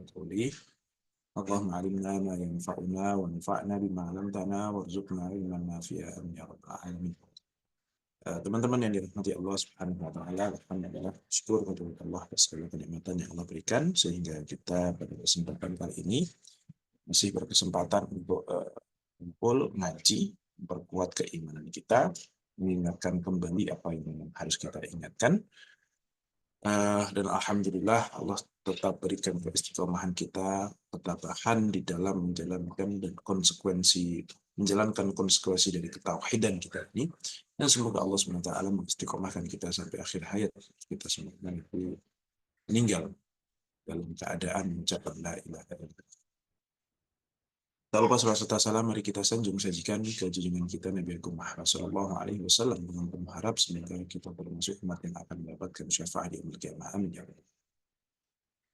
qawli. Allahumma alimna ma yanfa'una wa anfa'na bima 'allamtana warzuqna ilman nafi'an ya rabbal alamin. Teman-teman yang dirahmati Allah Subhanahu wa taala, alhamdulillah syukur kepada Allah atas segala kenikmatan yang Allah berikan sehingga kita pada kesempatan kali ini masih berkesempatan untuk kumpul ngaji, memperkuat keimanan kita, mengingatkan kembali apa yang harus kita ingatkan. Dan alhamdulillah Allah tetap berikan keistiqomahan kita, ketabahan di dalam menjalankan konsekuensi dari ketauhidan kita ini. Dan semoga Allah SWT mengistiqomahkan kita sampai akhir hayat kita semua nanti meninggal dalam keadaan mengucapkan la ilaha illallah. Tak lupa salawat serta salam, mari kita sanjung sajikan ke junjungan kita Nabi Agung Muhammad Sallallahu Alaihi Wasallam dengan mengharap semoga kita termasuk umat yang akan mendapatkan syafaat di yaumil qiyamah. Amin ya rabbal.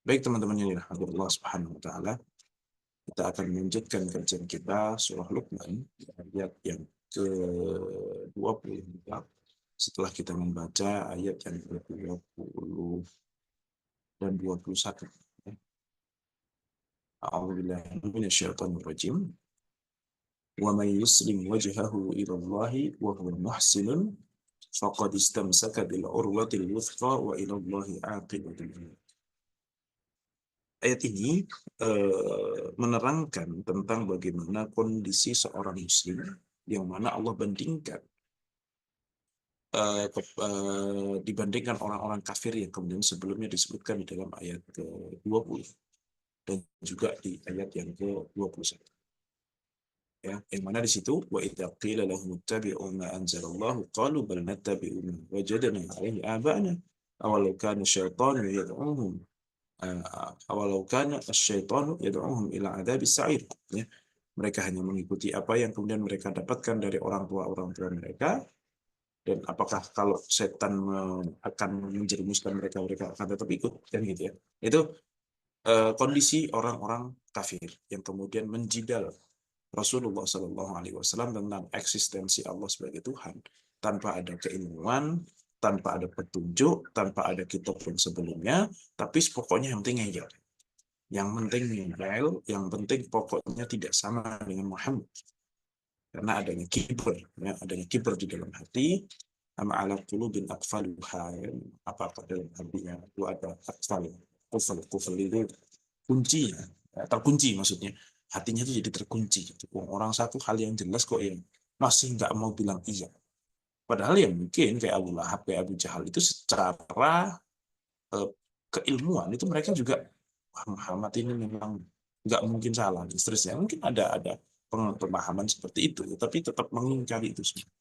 Baik teman-teman yang dirahmati Allah Subhanahu Wa Taala, kita akan melanjutkan kajian kita surah Luqman ayat yang ke-24 setelah kita membaca ayat yang ke-20 dan 21. A'udzubillahi minasyaitonir rajim. Wa may yuslim wajhahu ila Allah wa huwa muhsinun faqad istamsaka bil urwatil wuthqa wa ila Allahi 'aqibatul umur. Ayat ini menerangkan tentang bagaimana kondisi seorang muslim yang mana Allah bandingkan dibandingkan orang-orang kafir yang kemudian sebelumnya disebutkan di dalam ayat ke-20 dan juga di ayat yang ke-21. Ya, yang mana di situ wa idza qila lahum ittabi'u ma anzalallahu qalu bal nattabi'u ma wajadna 'alaihi aba'ana awalau kana syaitanu yad'uhum awalau kana asyaitanu yad'uhum ila 'adzabis sa'ir. Ya, mereka hanya mengikuti apa yang kemudian mereka dapatkan dari orang tua mereka, dan apakah kalau setan akan menjerumuskan mereka akan tetap ikut, kan gitu ya. Itu kondisi orang-orang kafir yang kemudian menjidal Rasulullah Shallallahu Alaihi Wasallam tentang eksistensi Allah sebagai Tuhan tanpa ada keilmuan, tanpa ada petunjuk, tanpa ada kitab yang sebelumnya, tapi pokoknya yang penting ngeyel, yang penting pokoknya tidak sama dengan Muhammad, karena adanya kibr di dalam hati. Ama ala qulubin aqfaluha, apa dalam hatinya itu ada aqfal, kufal itu kuncinya, terkunci maksudnya. Hatinya itu jadi terkunci. Orang satu hal yang jelas kok yang masih nggak mau bilang iya. Padahal yang mungkin kayak Abu Lahab, kayak Abu Jahal itu secara keilmuan itu mereka juga, Muhammad ini memang nggak mungkin salah. Seterusnya mungkin ada pemahaman seperti itu, tapi tetap mengingkari itu semua.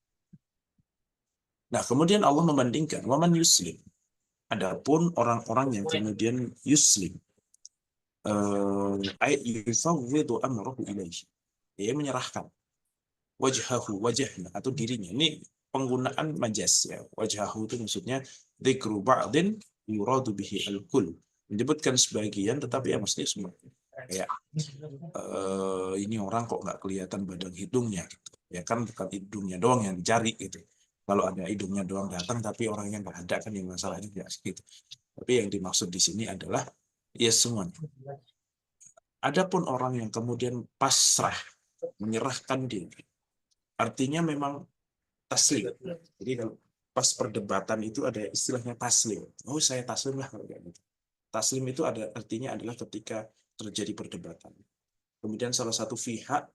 Nah, kemudian Allah membandingkan waman yuslim. Adapun orang-orang yang kemudian yuslim, yufawwidu amrahu ilaihi, dia menyerahkan wajahnya atau dirinya. Ini penggunaan majas ya. Wajhahu itu maksudnya dzikru ba'din yuradu bihi al-kull, menyebutkan sebagian tetapi ya maksudnya semua. Kayak ini orang kok nggak kelihatan badan hidungnya gitu. Ya kan bukan hidungnya doang yang dicari gitu. Kalau ada hidungnya doang datang tapi orangnya nggak ada, kan yang masalahnya tidak segitu. Tapi yang dimaksud di sini adalah ya semuanya. Adapun orang yang kemudian pasrah, menyerahkan diri, artinya memang taslim. Jadi kalau pas perdebatan itu ada istilahnya taslim. Oh, saya taslim lah kalau kayak gitu. Taslim itu ada artinya adalah ketika terjadi perdebatan. Kemudian salah satu pihak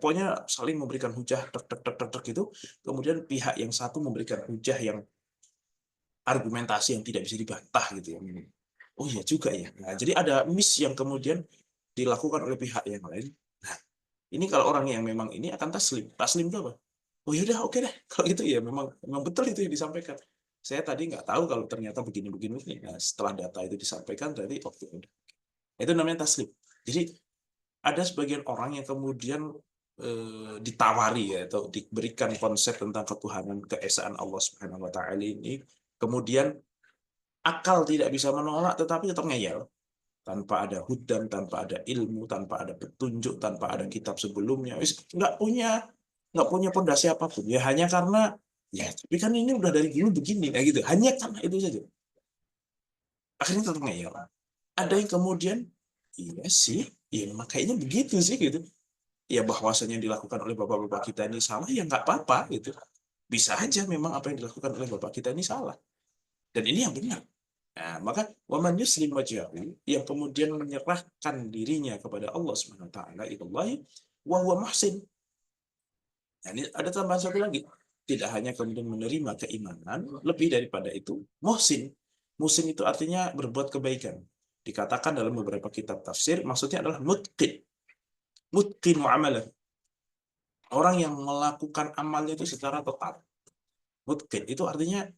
pokoknya saling memberikan hujah gitu. Kemudian pihak yang satu memberikan hujah yang argumentasi yang tidak bisa dibantah gitu ya. Oh iya juga ya. Nah, jadi ada miss yang kemudian dilakukan oleh pihak yang lain. Nah, ini kalau orang yang memang ini akan taslim. Taslim itu apa? Oh yaudah, oke deh. Kalau gitu ya memang betul itu yang disampaikan. Saya tadi nggak tahu kalau ternyata begini-begini. Nah, setelah data itu disampaikan, berarti oke udah. Itu namanya taslim. Jadi ada sebagian orang yang kemudian ditawari ya, atau diberikan konsep tentang ketuhanan, keesaan Allah Subhanahu Wa Taala ini, kemudian akal tidak bisa menolak, tetapi tetap ngeyel. Tanpa ada hudan, tanpa ada ilmu, tanpa ada petunjuk, tanpa ada kitab sebelumnya, nggak punya pondasi apapun. Ya hanya karena ya, tapi kan ini udah dari dulu begini, kayak gitu. Hanya karena itu saja. Akhirnya tetap ngeyel. Ada yang kemudian Iya sih, iya makanya begitu sih gitu. Ya bahwasanya yang dilakukan oleh bapak-bapak kita ini salah ya nggak apa-apa gitu. Bisa aja memang apa yang dilakukan oleh bapak kita ini salah. Dan ini yang benar. Nah, maka waman yuslim wajhahu yang kemudian menyerahkan dirinya kepada Allah Subhanahu wa taala ilallahi wa huwa muhsin. Nah, ini ada tambahan satu lagi. Tidak hanya kemudian menerima keimanan, lebih daripada itu muhsin. Muhsin itu artinya berbuat kebaikan. Dikatakan dalam beberapa kitab tafsir, maksudnya adalah mutqin. Mutqin muamalah. Orang yang melakukan amalnya itu secara total. Mutqin itu artinya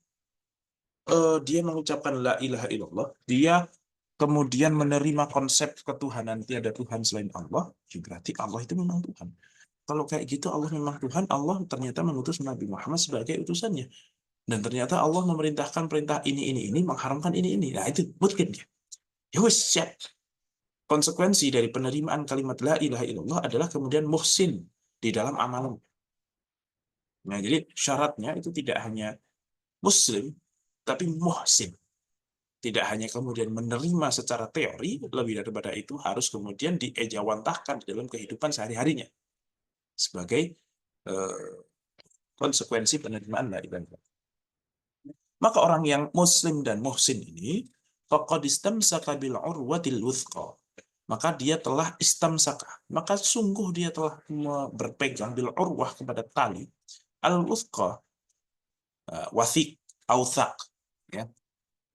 dia mengucapkan la ilaha illallah, dia kemudian menerima konsep ketuhanan tiada Tuhan selain Allah, ya berarti Allah itu memang Tuhan. Kalau kayak gitu Allah memang Tuhan, Allah ternyata mengutus Nabi Muhammad sebagai utusannya. Dan ternyata Allah memerintahkan perintah ini, mengharamkan ini. Nah itu mungkin ya. Ya wes, siap. Konsekuensi dari penerimaan kalimat la ilaha illallah adalah kemudian muhsin di dalam amalan. Nah jadi syaratnya itu tidak hanya muslim, tapi muhsin. Tidak hanya kemudian menerima secara teori, lebih daripada itu harus kemudian diejawantahkan di dalam kehidupan sehari-harinya sebagai eh, konsekuensi penerimaan la ilaha illallah. Maka orang yang muslim dan muhsin ini faqad istamsaka bil urwatil wuthqa. Maka dia telah istamsaka. Maka sungguh dia telah berpegang bil urwah kepada tali al wuthqa, wathik, authaq, ya.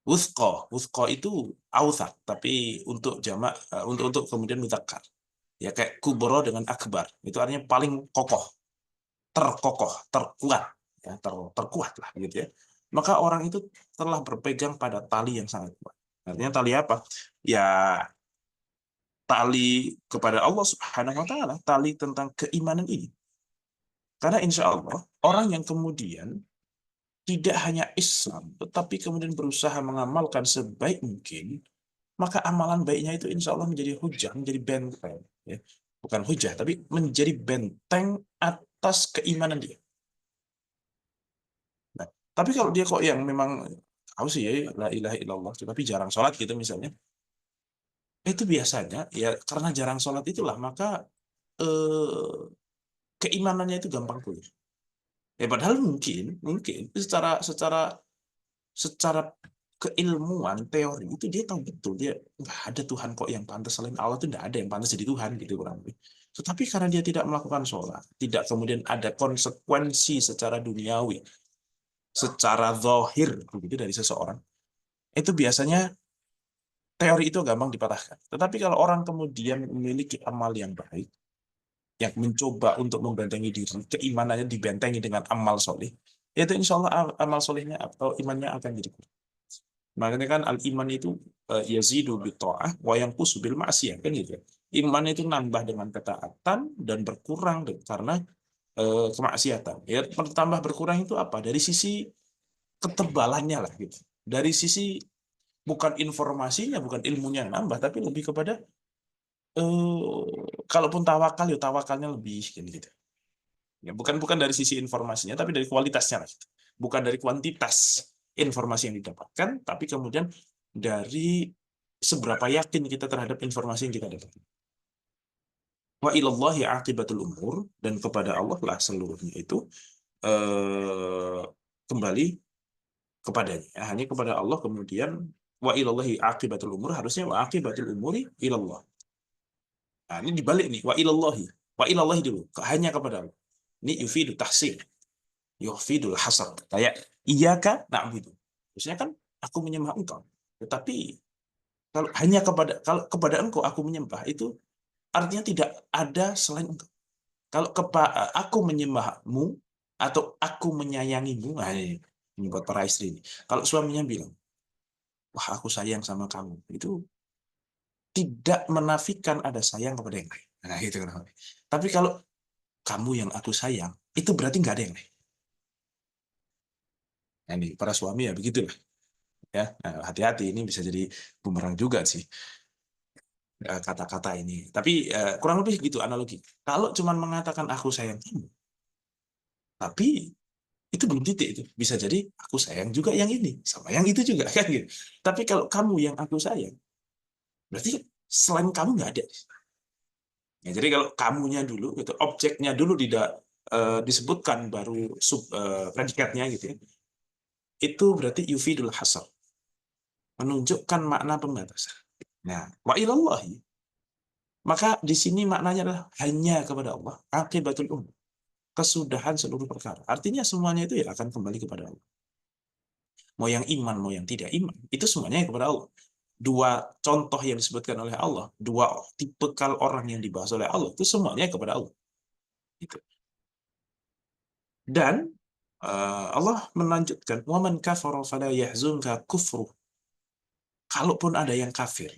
Wuthqa, wuthqa itu authaq, tapi untuk jamak untuk kemudian mudzakkar. Ya kayak kubro dengan akbar. Itu artinya paling kokoh, terkokoh, terkuat, ya, terkuat lah gitu ya. Maka orang itu telah berpegang pada tali yang sangat kuat. Artinya tali apa? Ya tali kepada Allah Subhanahu wa taala, tali tentang keimanan ini. Karena insya Allah orang yang kemudian tidak hanya Islam, tetapi kemudian berusaha mengamalkan sebaik mungkin, maka amalan baiknya itu insya Allah menjadi hujah, menjadi benteng. Ya. Bukan hujah, tapi menjadi benteng atas keimanan dia. Nah, tapi kalau dia kok yang memang tahu sih ya la ilaha illallah, tapi jarang sholat gitu misalnya, itu biasanya ya karena jarang sholat itulah maka eh, keimanannya itu gampang pulih. Ya padahal mungkin mungkin secara secara secara keilmuan teori itu dia tahu betul dia nggak ada Tuhan kok yang pantas selain Allah, itu nggak ada yang pantas jadi Tuhan gitu kurang lebih. Tetapi karena dia tidak melakukan sholat, tidak kemudian ada konsekuensi secara duniawi, secara zahir begitu dari seseorang, itu biasanya teori itu gampang dipatahkan. Tetapi kalau orang kemudian memiliki amal yang baik, yang mencoba untuk membentengi diri, keimanannya dibentengi dengan amal soleh, itu insya Allah amal solehnya atau imannya akan jadi kuat. Makanya kan al-iman itu yazidu bitta'ah wa yanqusu bil ma'siyah kan gitu. Iman itu nambah dengan ketaatan dan berkurang karena kemaksiatan. Ya, bertambah berkurang itu apa? Dari sisi ketebalannya lah gitu. Dari sisi bukan informasinya, bukan ilmunya yang nambah, tapi lebih kepada kalaupun tawakal ya tawakalnya lebih gitu. Ya, bukan bukan dari sisi informasinya, tapi dari kualitasnya lah gitu. Bukan dari kuantitas informasi yang didapatkan, tapi kemudian dari seberapa yakin kita terhadap informasi yang kita dapat. Wa ilallahi aqibatul umur, dan kepada Allah lah seluruhnya itu eh, kembali kepadanya. Hanya kepada Allah kemudian wa ilallahi aqibatul umur, harusnya wa aqibatul umuri ilallah. Nah, ini dibalik nih, wa ilallahi. Wa ilallahi dulu, hanya kepada Allah. Ini yufidu tahsin, yufidul hasar. Kayak iyyaka na'budu. Maksudnya kan aku menyembah engkau. Tetapi kalau kepada engkau aku menyembah itu artinya tidak ada selain engkau. Kalau aku menyembahmu atau aku menyayangimu, nah ini buat para istri ini. Kalau suaminya bilang, wah aku sayang sama kamu, itu tidak menafikan ada sayang kepada yang lain. Nah itu kan. Tapi kalau kamu yang aku sayang, itu berarti nggak ada yang lain. Nah, ini para suami ya begitulah. Ya, nah, hati-hati ini bisa jadi bumerang juga sih kata-kata ini. Tapi kurang lebih gitu analogi. Kalau cuma mengatakan aku sayang kamu, tapi itu belum titik itu. Bisa jadi aku sayang juga yang ini, sama yang itu juga kan gitu. Tapi kalau kamu yang aku sayang, berarti Selain kamu nggak ada. Ya, jadi kalau kamunya dulu, itu objeknya dulu tidak disebutkan, baru predikatnya gitu ya, itu berarti yufidul hasar, menunjukkan makna pembatasan. Nah, wa ilallahi, maka di sini maknanya adalah hanya kepada Allah, akibatul umur, kesudahan seluruh perkara. Artinya semuanya itu ya akan kembali kepada Allah. Mau yang iman, mau yang tidak iman, itu semuanya kepada Allah. Dua contoh yang disebutkan oleh Allah, dua tipe kal orang yang dibahas oleh Allah, itu semuanya kepada Allah. Itu. Dan Allah melanjutkan, "Waman kafara fala yahzunka kufru." Kalaupun ada yang kafir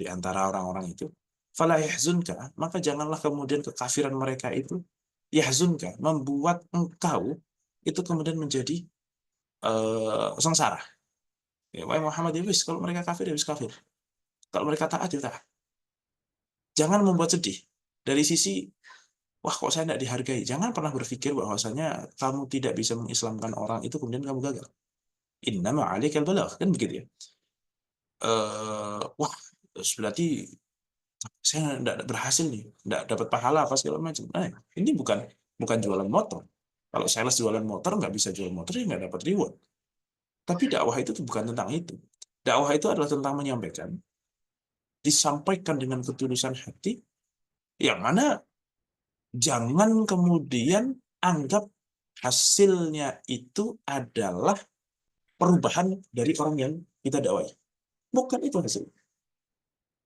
di antara orang-orang itu, fala yahzunka, maka janganlah kemudian kekafiran mereka itu yahzunka, membuat engkau itu kemudian menjadi sengsara. Ya, wahai Muhammad, ya wis, kalau mereka kafir ya wis kafir. Kalau mereka taat ya taat. Jangan membuat sedih. Dari sisi, wah kok saya tidak dihargai. Jangan pernah berpikir bahwasanya kamu tidak bisa mengislamkan orang itu kemudian kamu gagal. Innama alaikal balagh, kan begitu ya. Wah, berarti saya tidak berhasil nih, tidak dapat pahala apa segala macam. Nah, ini bukan jualan motor. Kalau sales jualan motor nggak bisa jual motor, ya nggak dapat reward. Tapi dakwah itu bukan tentang itu. Dakwah itu adalah tentang menyampaikan, disampaikan dengan ketulusan hati, yang mana jangan kemudian anggap hasilnya itu adalah perubahan dari orang yang kita dakwai. Bukan itu hasil.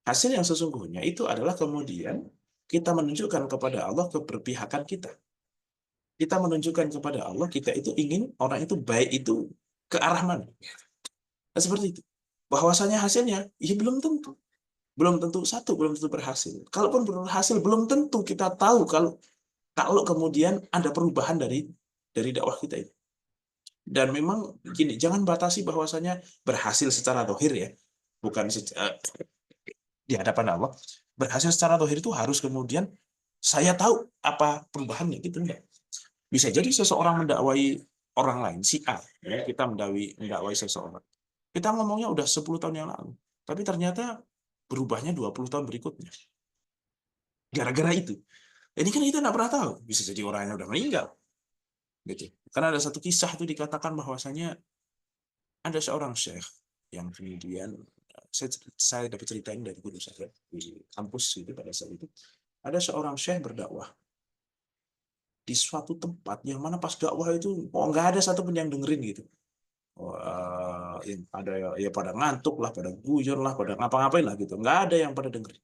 Hasil yang sesungguhnya itu adalah kemudian kita menunjukkan kepada Allah keberpihakan kita. Kita menunjukkan kepada Allah kita itu ingin orang itu baik itu ke arah mana. Nah, seperti itu. Bahwasanya hasilnya, ya belum tentu. Belum tentu satu, belum tentu berhasil. Kalaupun berhasil, belum tentu kita tahu kalau kemudian ada perubahan dari dakwah kita itu. Dan memang gini, jangan batasi bahwasanya berhasil secara dohir ya, bukan di hadapan Allah. Berhasil secara dohir itu harus kemudian saya tahu apa perubahannya, gitu enggak. Bisa jadi seseorang mendakwai orang lain, si A, ya, kita mendakwai seseorang. Kita ngomongnya udah 10 tahun yang lalu, tapi ternyata berubahnya 20 tahun berikutnya. Gara-gara itu. Ini kan kita nggak pernah tahu. Bisa jadi orangnya udah meninggal. Gitu. Karena ada satu kisah itu dikatakan bahwasanya ada seorang syekh yang kemudian saya dapat ceritain dari guru saya di kampus itu pada saat itu. Ada seorang syekh berdakwah di suatu tempat yang mana pas dakwah itu nggak ada satupun yang dengerin gitu. Yang ada ya pada ngantuk lah, pada guyon lah, pada ngapa-ngapain lah gitu. Nggak ada yang pada dengerin.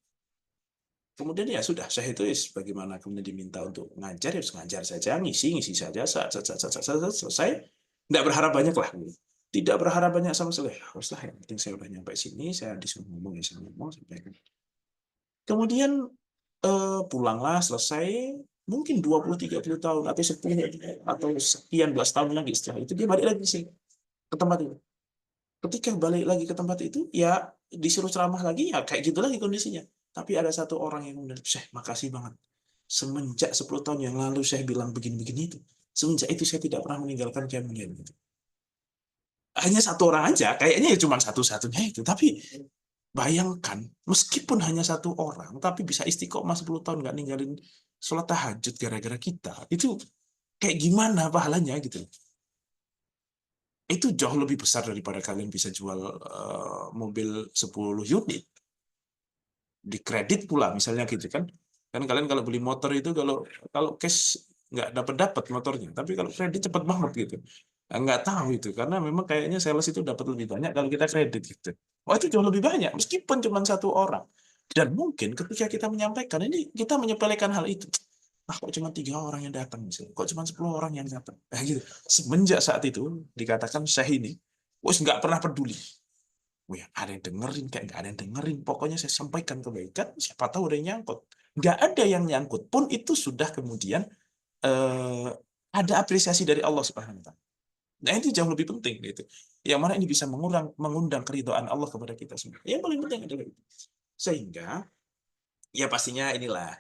Kemudian ya sudah, saya itu bagaimana kemudian diminta untuk ngajar, ya ngajar saja, ngisi saja, selesai. Nggak berharap banyak lah. Tidak berharap banyak sama sekali. Haruslah, yang penting saya udah nyampe sini, saya disuruh ngomong, ya saya ngomong, sampaikan. Kemudian pulanglah, selesai, mungkin 20-30 tahun, atau 10, atau sekian belas tahun lagi setelah itu, dia balik lagi sih ke tempat itu. Ketika balik lagi ke tempat itu, ya disuruh ceramah lagi, ya kayak gitu lagi kondisinya. Tapi ada satu orang yang kemudian, Syekh, makasih banget. Semenjak 10 tahun yang lalu saya bilang begini-begini itu. Semenjak itu saya tidak pernah meninggalkan kalian gitu. Hanya satu orang aja, kayaknya ya cuma satu-satunya itu. Tapi bayangkan, meskipun hanya satu orang, tapi bisa istiqomah 10 tahun nggak ninggalin sholat tahajud gara-gara kita. Itu kayak gimana pahalanya gitu. Itu jauh lebih besar daripada kalian bisa jual mobil 10 unit. Di kredit pula misalnya gitu kan. Kan kalian kalau beli motor itu kalau kalau cash nggak dapat motornya, tapi kalau kredit cepet banget gitu. Nggak tahu itu karena memang kayaknya sales itu dapat lebih banyak kalau kita kredit gitu. Wah, itu jauh lebih banyak meskipun cuma satu orang. Dan mungkin ketika kita menyampaikan ini, kita menyepelekan hal itu. Ah, kok cuma 3 orang yang datang misalnya? Kok cuma 10 orang yang datang? Nah, gitu. Semenjak saat itu dikatakan Syekh ini, wes nggak pernah peduli. Wih, ada yang dengerin, kayak nggak ada yang dengerin. Pokoknya saya sampaikan kebaikan, siapa tahu ada yang nyangkut. Nggak ada yang nyangkut pun itu sudah kemudian eh, ada apresiasi dari Allah Subhanahu Wa Taala. Nah, itu jauh lebih penting gitu. Yang mana ini bisa mengundang keridhaan Allah kepada kita semua. Yang paling penting adalah itu. Sehingga ya pastinya inilah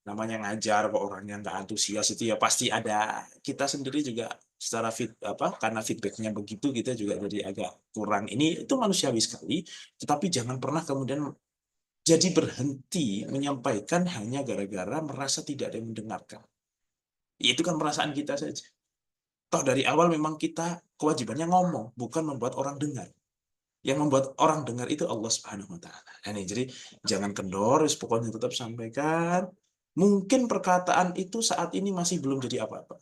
namanya ngajar kok orangnya nggak antusias itu ya pasti ada, kita sendiri juga secara apa karena feedbacknya begitu kita juga jadi agak kurang, ini itu manusiawi sekali, tetapi jangan pernah kemudian jadi berhenti menyampaikan hanya gara-gara merasa tidak ada yang mendengarkan. Itu kan perasaan kita saja. Toh dari awal memang kita kewajibannya ngomong, bukan membuat orang dengar. Yang membuat orang dengar itu Allah Subhanahu wa taala. Nah, ini jadi jangan kendor, pokoknya tetap sampaikan. Mungkin perkataan itu saat ini masih belum jadi apa-apa.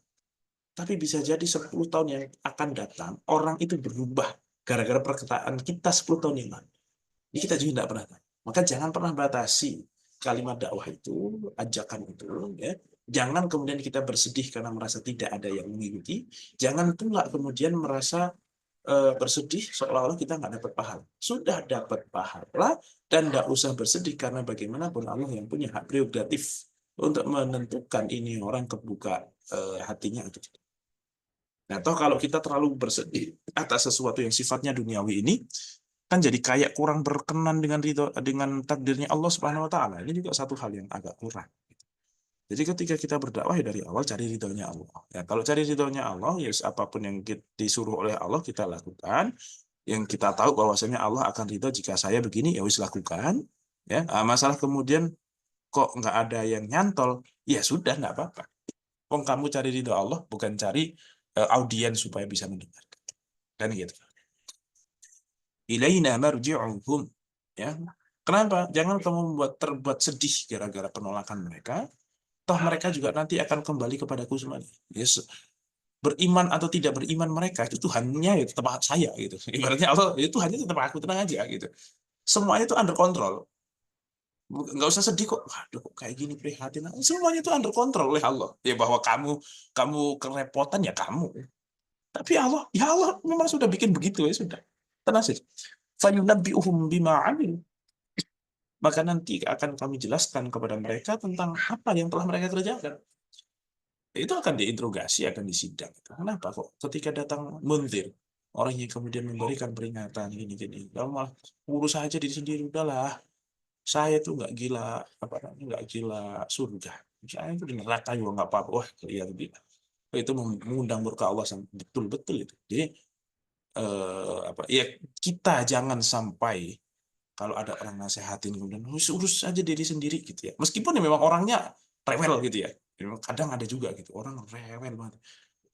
Tapi bisa jadi 10 tahun yang akan datang, orang itu berubah gara-gara perkataan kita 10 tahun yang lalu. Ini kita juga tidak pernah tahu. Maka jangan pernah batasi kalimat dakwah itu, ajakan itu, ya. Jangan kemudian kita bersedih karena merasa tidak ada yang mengikuti. Jangan pula kemudian merasa bersedih seolah-olah kita nggak dapat pahala. Sudah dapat pahala dan nggak usah bersedih karena bagaimanapun Allah yang punya hak prerogatif untuk menentukan ini orang kebuka hatinya atau tidak. Nah, toh kalau kita terlalu bersedih atas sesuatu yang sifatnya duniawi ini, kan jadi kayak kurang berkenan dengan ridho, dengan takdirnya Allah Subhanahu Wa Taala. Ini juga satu hal yang agak kurang. Jadi ketika kita berdakwah ya dari awal cari ridhonya Allah. Ya, kalau cari ridhonya Allah, ya apapun yang disuruh oleh Allah kita lakukan. Yang kita tahu bahwasanya Allah akan ridho jika saya begini, ya wis lakukan. Ya, masalah kemudian kok nggak ada yang nyantol, ya sudah nggak apa-apa. Wong kamu cari ridho Allah, bukan cari audiens supaya bisa mendengar. Dan gitu. Ilaina marji'uhum. Ya. Kenapa? Jangan kamu terbuat sedih gara-gara penolakan mereka. Toh mereka juga nanti akan kembali kepadaku semuanya. Yes. Beriman atau tidak beriman mereka itu Tuhannya ya tetap saya gitu. Ibaratnya Allah itu Tuhannya tetap aku, tenang aja gitu. Semuanya itu under control. Nggak usah sedih kok. Waduh, kok kayak gini prihatin. Semuanya itu under control oleh Allah. Ya bahwa kamu kerepotan ya kamu. Tapi Allah, ya Allah memang sudah bikin begitu ya sudah. Tenang saja. Fayunabbi'uhum bima 'amilu. Maka nanti akan kami jelaskan kepada mereka tentang apa yang telah mereka kerjakan. Itu akan diinterogasi, akan disidang. Kenapa kok ketika datang munzir, orang yang kemudian memberikan peringatan gini-gini, kamu malah urus aja diri sendiri, udahlah. Saya tuh nggak gila, apa namanya, nggak gila surga. Saya itu di neraka juga nggak apa-apa. Wah, ya itu mengundang murka Allah betul-betul itu. Jadi apa ya, kita jangan sampai kalau ada orang nasehatin kemudian urus aja diri sendiri gitu ya. Meskipun ya memang orangnya rewel gitu ya. Memang kadang ada juga gitu orang rewel banget.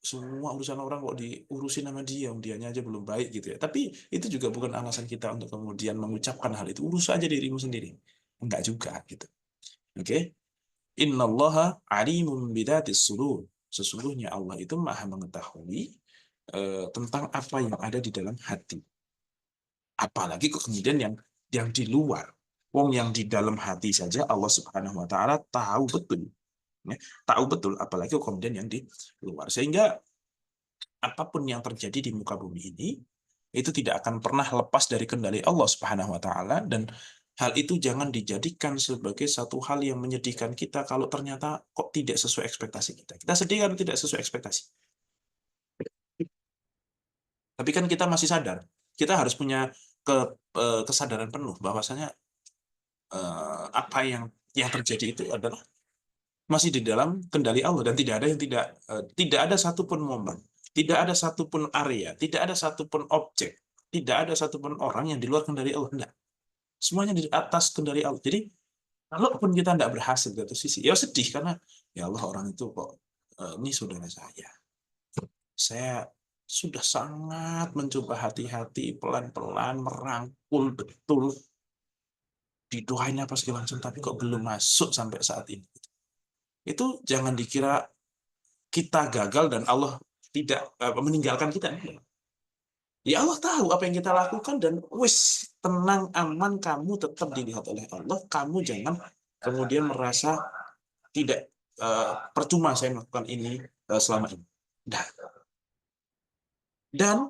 Semua urusan orang kok diurusin sama dia, dianya aja belum baik gitu ya. Tapi itu juga bukan alasan kita untuk kemudian mengucapkan hal itu. Urus aja dirimu sendiri. Enggak juga gitu. Oke. Okay? Innallaha alimun bidatis sudur. Sesungguhnya Allah itu Maha mengetahui tentang apa yang ada di dalam hati. Apalagi kemudian yang di luar. Wong yang di dalam hati saja Allah Subhanahu wa taala tahu betul. Ya, tahu betul apalagi kemudian yang di luar. Sehingga apapun yang terjadi di muka bumi ini itu tidak akan pernah lepas dari kendali Allah Subhanahu wa taala, dan hal itu jangan dijadikan sebagai satu hal yang menyedihkan kita kalau ternyata kok tidak sesuai ekspektasi kita. Kita sedih kan tidak sesuai ekspektasi. Tapi kan kita masih sadar, kita harus punya ke, kesadaran penuh bahwasanya apa yang terjadi itu adalah masih di dalam kendali Allah, dan tidak ada yang tidak ada satupun momen, tidak ada satupun area, tidak ada satupun objek, tidak ada satupun orang yang di luar kendali Allah. Enggak. Semuanya di atas kendali Allah. Jadi kalaupun kita tidak berhasil di satu sisi, ya sedih karena ya Allah orang itu kok ini saudara saya sudah sangat mencoba hati-hati, pelan-pelan merangkul betul, didoain apa segala macam, tapi kok belum masuk sampai saat ini. Itu jangan dikira kita gagal dan Allah tidak meninggalkan kita. Ya Allah tahu apa yang kita lakukan, dan wis tenang aman, kamu tetap dilihat oleh Allah. Kamu jangan kemudian merasa tidak percuma saya melakukan ini selama ini. Dan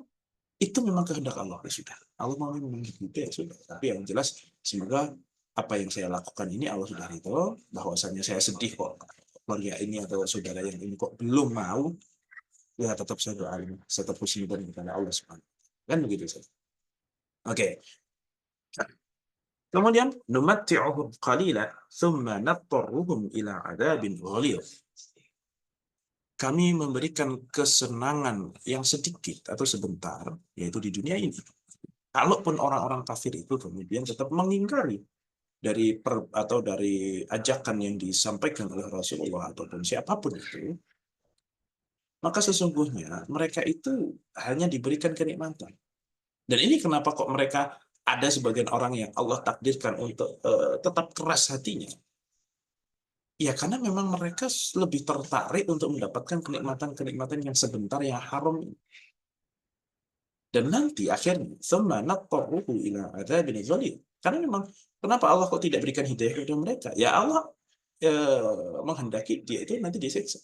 itu memang kehendak Allah, ya sudah. Allah mau memang gitu ya sudah. Tapi yang jelas semoga apa yang saya lakukan ini Allah sudah ridho, bahwasanya saya sedih kok keluarga ini atau saudara yang ini kok belum mau, ya tetap saya doain, tetap husnuzon kepada Allah Subhanahu. Kan begitu saja. Oke. Kemudian numatti'uhum qalila thumma nattarruhum ila adzabin ghalidh. Kami memberikan kesenangan yang sedikit atau sebentar, yaitu di dunia ini. Kalaupun orang-orang kafir itu kemudian tetap mengingkari atau dari ajakan yang disampaikan oleh Rasulullah ataupun siapapun itu, maka sesungguhnya mereka itu hanya diberikan kenikmatan. Dan ini kenapa kok mereka ada sebagian orang yang Allah takdirkan untuk tetap keras hatinya. Ya karena memang mereka lebih tertarik untuk mendapatkan kenikmatan-kenikmatan yang sebentar yang haram. Dan nanti akhirnya thumma nattaruhu ila adzabin dzalil. Karena memang kenapa Allah kok tidak berikan hidayah kepada mereka? Ya Allah menghendaki dia itu nanti disiksa.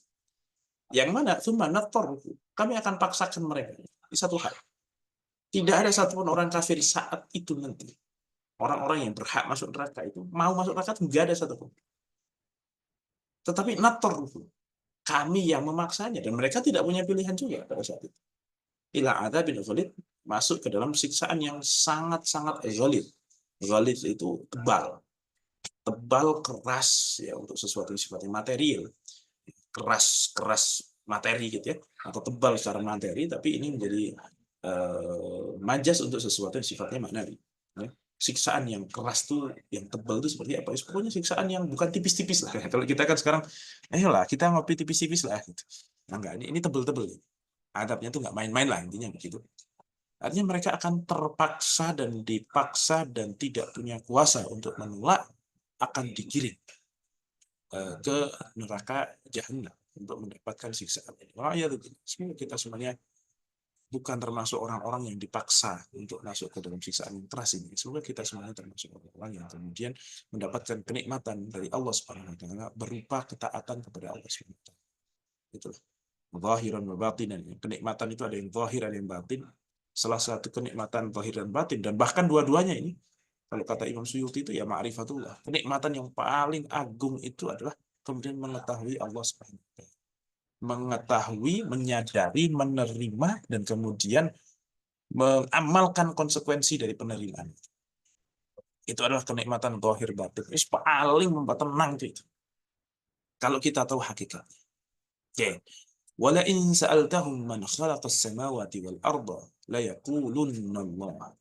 Yang mana thumma nattaruhu, kami akan paksakan mereka. Di satu hal, tidak ada satupun orang kafir saat itu nanti. Orang-orang yang berhak masuk neraka itu mau masuk neraka, tidak ada satupun. Tetapi nattaruhu, kami yang memaksanya, dan mereka tidak punya pilihan juga pada saat itu. Ila adzabin dzalil, masuk ke dalam siksaan yang sangat-sangat dzalil. Dzalil itu tebal, keras ya, untuk sesuatu yang sifatnya material, keras materi gitu ya, atau tebal secara materi, tapi ini menjadi majas untuk sesuatu yang sifatnya maknawi. Ya. Siksaan yang keras tuh, yang tebal itu seperti apa? Pokoknya siksaan yang bukan tipis-tipis lah. Kalau kita kan sekarang, ayolah kita ngopi tipis-tipis lah. Gitu. Nah, enggak, ini tebel-tebel. Adabnya tuh nggak main-main lah intinya begitu. Artinya mereka akan terpaksa dan dipaksa dan tidak punya kuasa untuk menolak, akan digiring ke neraka jahanam untuk mendapatkan siksaan. Wah ya, semoga kita semuanya bukan termasuk orang-orang yang dipaksa untuk masuk ke dalam siksaan yang keras ini. Semoga kita semuanya termasuk orang-orang yang kemudian mendapatkan kenikmatan dari Allah Subhanahu wa taala berupa ketaatan kepada Allah Subhanahu wa taala. Itulah zahiran wa batinan. Kenikmatan itu ada yang zahir, ada yang batin. Salah satu kenikmatan zahir dan batin, dan bahkan dua-duanya ini, kalau kata Imam Suyuti itu ya ma'rifatullah. Kenikmatan yang paling agung itu adalah kemudian mengetahui Allah Subhanahu wa taala. Mengetahui, menyadari, menerima, dan kemudian mengamalkan konsekuensi dari penerimaan. Itu adalah kenikmatan zahir batin. Itu paling membuat tenang itu. Kalau kita tahu hakikatnya. Oke. Wala in sa'altahum man khalaqas samawati wal arda la yaqulunna Allah.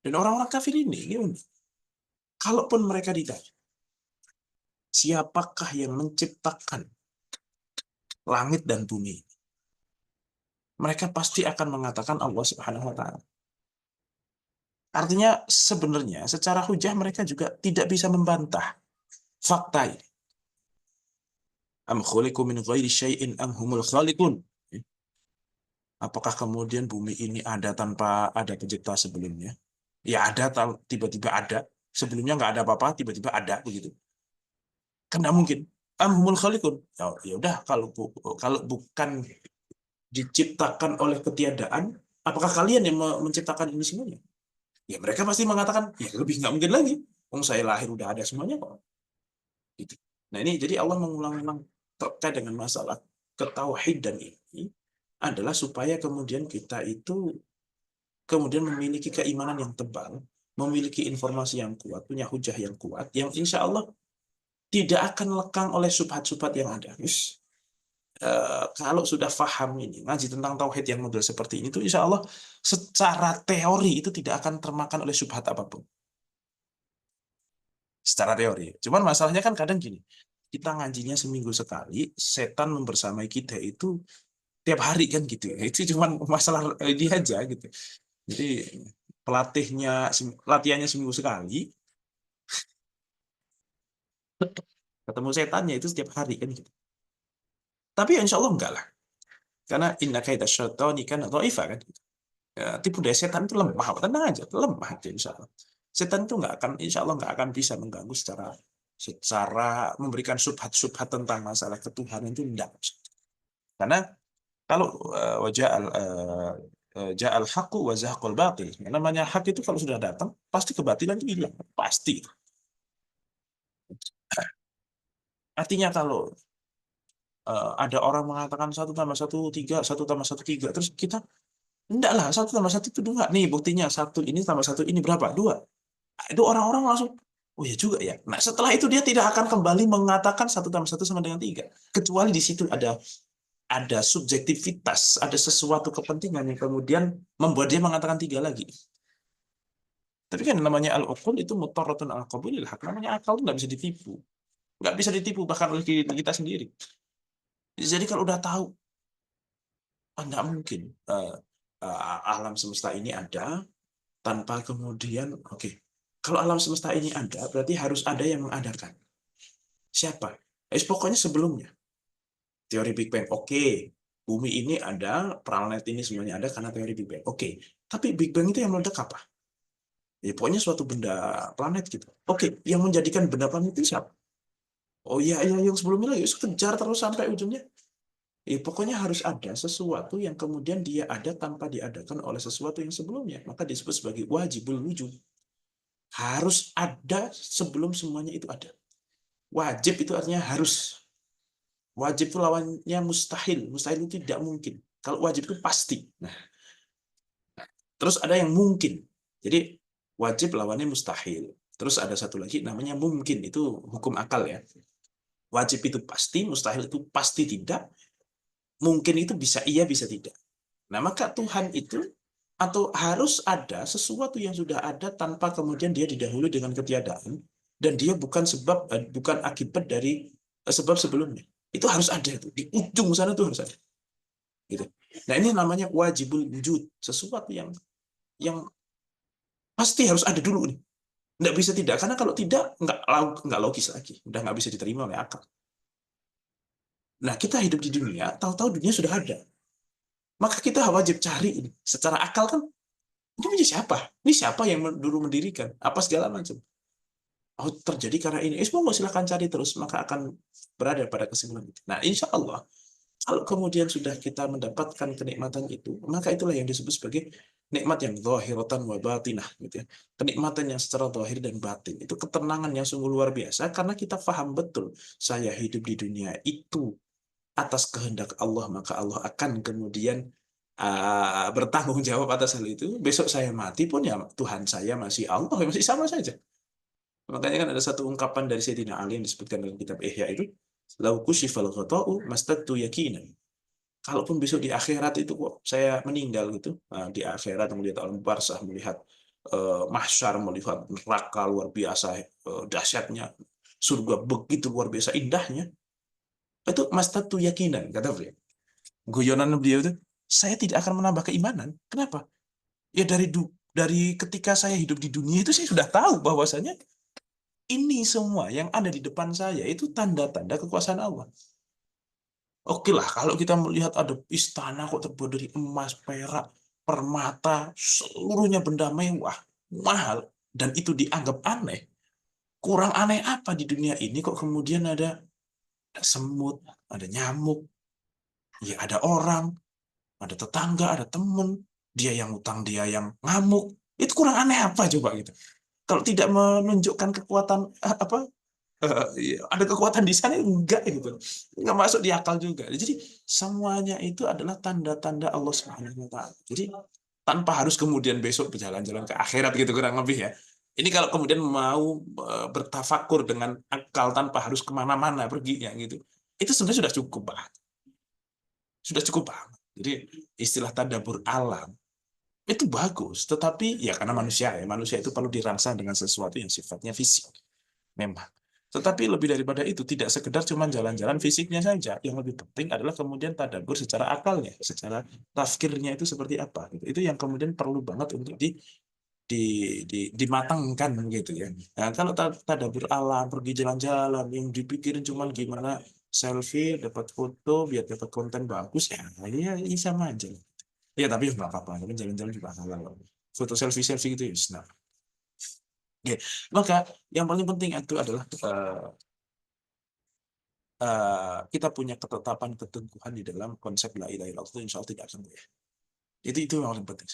Dan orang-orang kafir ini gimana? Kalaupun mereka ditanya, siapakah yang menciptakan langit dan bumi? Mereka pasti akan mengatakan Allah Subhanahu wa taala. Artinya sebenarnya secara hujah mereka juga tidak bisa membantah fakta ini. Am khuliqu min ghairi syai'in am humul khaliqun. Apakah kemudian bumi ini ada tanpa ada pencipta sebelumnya? Ya ada, tiba-tiba ada. Sebelumnya nggak ada apa-apa, tiba-tiba ada begitu. Kan nggak mungkin. Am humul khaliqun. Ya udah, kalau bukan diciptakan oleh ketiadaan, apakah kalian yang menciptakan ini semuanya? Ya mereka pasti mengatakan, ya lebih nggak mungkin lagi. Saya lahir udah ada semuanya kok. Gitu. Nah ini jadi Allah mengulang-ulang terkait dengan masalah ketauhidan ini adalah supaya kemudian kita itu kemudian memiliki keimanan yang tebal, memiliki informasi yang kuat, punya hujah yang kuat, yang insya Allah tidak akan lekang oleh subhat-subhat yang ada. Kalau sudah paham ini, ngaji tentang tauhid yang model seperti ini, itu insya Allah secara teori itu tidak akan termakan oleh subhat apapun. Secara teori. Cuman masalahnya kan kadang gini, kita ngajinya seminggu sekali, setan membersamai kita itu tiap hari kan gitu. Itu cuman masalah ini aja gitu. Jadi latihannya seminggu sekali, ketemu setannya itu setiap hari kan gitu. Tapi insya Allah enggak lah. Karena inna kaida syaitani kana dha'ifa kan gitu. Ya, tipu daya setan itu lemah, tenang aja, lemah aja insya Allah. Setan itu nggak akan, insya Allah nggak akan bisa mengganggu secara memberikan subhat-subhat tentang masalah ketuhanan itu enggak. Karena kalau ja'al haqqu wa zahaqal batil. Yang namanya hak itu kalau sudah datang, pasti kebatilan itu hilang, pasti. Artinya kalau ada orang mengatakan 1+1 3, 1+1 3, terus kita enggak lah, 1+1 itu 2. Nih buktinya, ini tambah satu ini berapa? 2. Itu orang-orang langsung, oh ya juga ya. Nah setelah itu dia tidak akan kembali mengatakan 1+1 sama dengan 3. Kecuali di situ ada subjektivitas, ada sesuatu kepentingan yang kemudian membuat dia mengatakan 3 lagi. Tapi kan namanya al-uqul itu mutarratun al qabulil haq. Namanya akal itu nggak bisa ditipu. Nggak bisa ditipu bahkan oleh kita sendiri. Jadi kalau udah tahu, nggak mungkin alam semesta ini ada tanpa kemudian, oke. Kalau alam semesta ini ada, berarti harus ada yang mengadakan. Siapa? Pokoknya sebelumnya. Teori Big Bang, oke. Bumi ini ada, planet ini semuanya ada karena teori Big Bang. Oke. Tapi Big Bang itu yang meledak apa? Ya, pokoknya suatu benda planet gitu. Oke, yang menjadikan benda planet itu siapa? Oh iya, iya yang sebelumnya lagi, kejar terus sampai ujungnya. Ya, pokoknya harus ada sesuatu yang kemudian dia ada tanpa diadakan oleh sesuatu yang sebelumnya. Maka disebut sebagai wajibul wujud. Harus ada sebelum semuanya itu ada. Wajib itu artinya harus. Wajib itu lawannya mustahil. Mustahil itu tidak mungkin. Kalau wajib itu pasti. Nah, terus ada yang mungkin. Jadi wajib lawannya mustahil. Terus ada satu lagi namanya mungkin. Itu hukum akal ya. Wajib itu pasti, mustahil itu pasti tidak. Mungkin itu bisa iya, bisa tidak. Nah, maka Tuhan itu atau harus ada sesuatu yang sudah ada tanpa kemudian dia didahului dengan ketiadaan dan dia bukan sebab bukan akibat dari sebab sebelumnya. Itu harus ada itu. Di ujung sana tuh harus ada. Gitu. Nah, ini namanya wajibul wujud, sesuatu yang pasti harus ada dulu nih. Nggak bisa tidak, karena kalau tidak nggak logis lagi, udah nggak bisa diterima oleh akal. Nah, kita hidup di dunia, tahu-tahu dunia sudah ada. Maka kita wajib cari ini. Secara akal kan, ini punya siapa? Ini siapa yang dulu mendirikan? Apa segala macam. Oh, terjadi karena ini. Monggo silahkan cari terus, maka akan berada pada kesimpulan itu. Nah, insya Allah, kalau kemudian sudah kita mendapatkan kenikmatan itu, maka itulah yang disebut sebagai nikmat yang zahiratan wa batinah. Gitu ya. Kenikmatan yang secara zahir dan batin. Itu ketenangan yang sungguh luar biasa, karena kita paham betul, saya hidup di dunia itu atas kehendak Allah, maka Allah akan kemudian bertanggung jawab atas hal itu. Besok saya mati pun ya Tuhan saya masih Allah, masih sama saja. Makanya kan ada satu ungkapan dari Sayyidina Ali yang disebutkan dalam kitab Ihya itu, lau kushifal ghata'u mastattu yakinan. Kalaupun besok di akhirat itu kok saya meninggal gitu, di akhirat melihat alam barzah, melihat mahsyar, melihat neraka luar biasa dahsyatnya, surga begitu luar biasa indahnya, itu mastattu yakinan kata beliau. Guyonan beliau itu, saya tidak akan menambah keimanan. Kenapa? Ya dari ketika saya hidup di dunia itu saya sudah tahu bahwasanya ini semua yang ada di depan saya itu tanda-tanda kekuasaan Allah. Oke lah, kalau kita melihat ada istana kok terbuat dari emas, perak, permata, seluruhnya benda mewah, mahal, dan itu dianggap aneh. Kurang aneh apa di dunia ini kok kemudian ada semut, ada nyamuk, ya ada orang, ada tetangga, ada temen, dia yang utang, dia yang ngamuk. Itu kurang aneh apa coba gitu. Kalau tidak menunjukkan kekuatan apa ada kekuatan di sana enggak gitu, nggak masuk di akal juga. Jadi semuanya itu adalah tanda-tanda Allah Subhanahu Wa Taala. Jadi tanpa harus kemudian besok berjalan-jalan ke akhirat gitu kurang lebih ya. Ini kalau kemudian mau bertafakur dengan akal tanpa harus kemana-mana perginya gitu, itu sebenarnya sudah cukup banget. Sudah cukup banget. Jadi istilah tadabbur alam itu bagus, tetapi ya karena manusia itu perlu dirangsang dengan sesuatu yang sifatnya fisik. Memang. Tetapi lebih daripada itu, tidak sekedar cuma jalan-jalan fisiknya saja. Yang lebih penting adalah kemudian tadabbur secara akalnya, secara tafkirnya itu seperti apa. Itu yang kemudian perlu banget untuk di, dimatangkan gitu ya. Nah, kalau tadabbur alam, pergi jalan-jalan, yang dipikirin cuma gimana selfie, dapat foto, biar dapat konten bagus, ya sama aja. Ya, tapi nggak apa-apa. Tapi jalan-jalan juga halal. Foto selfie-selfie gitu ya. Nah, oke. Maka yang paling penting itu adalah kita punya ketetapan keteguhan di dalam konsep la ilaha illallah itu insya Allah tidak akan goyah. Itu yang paling penting.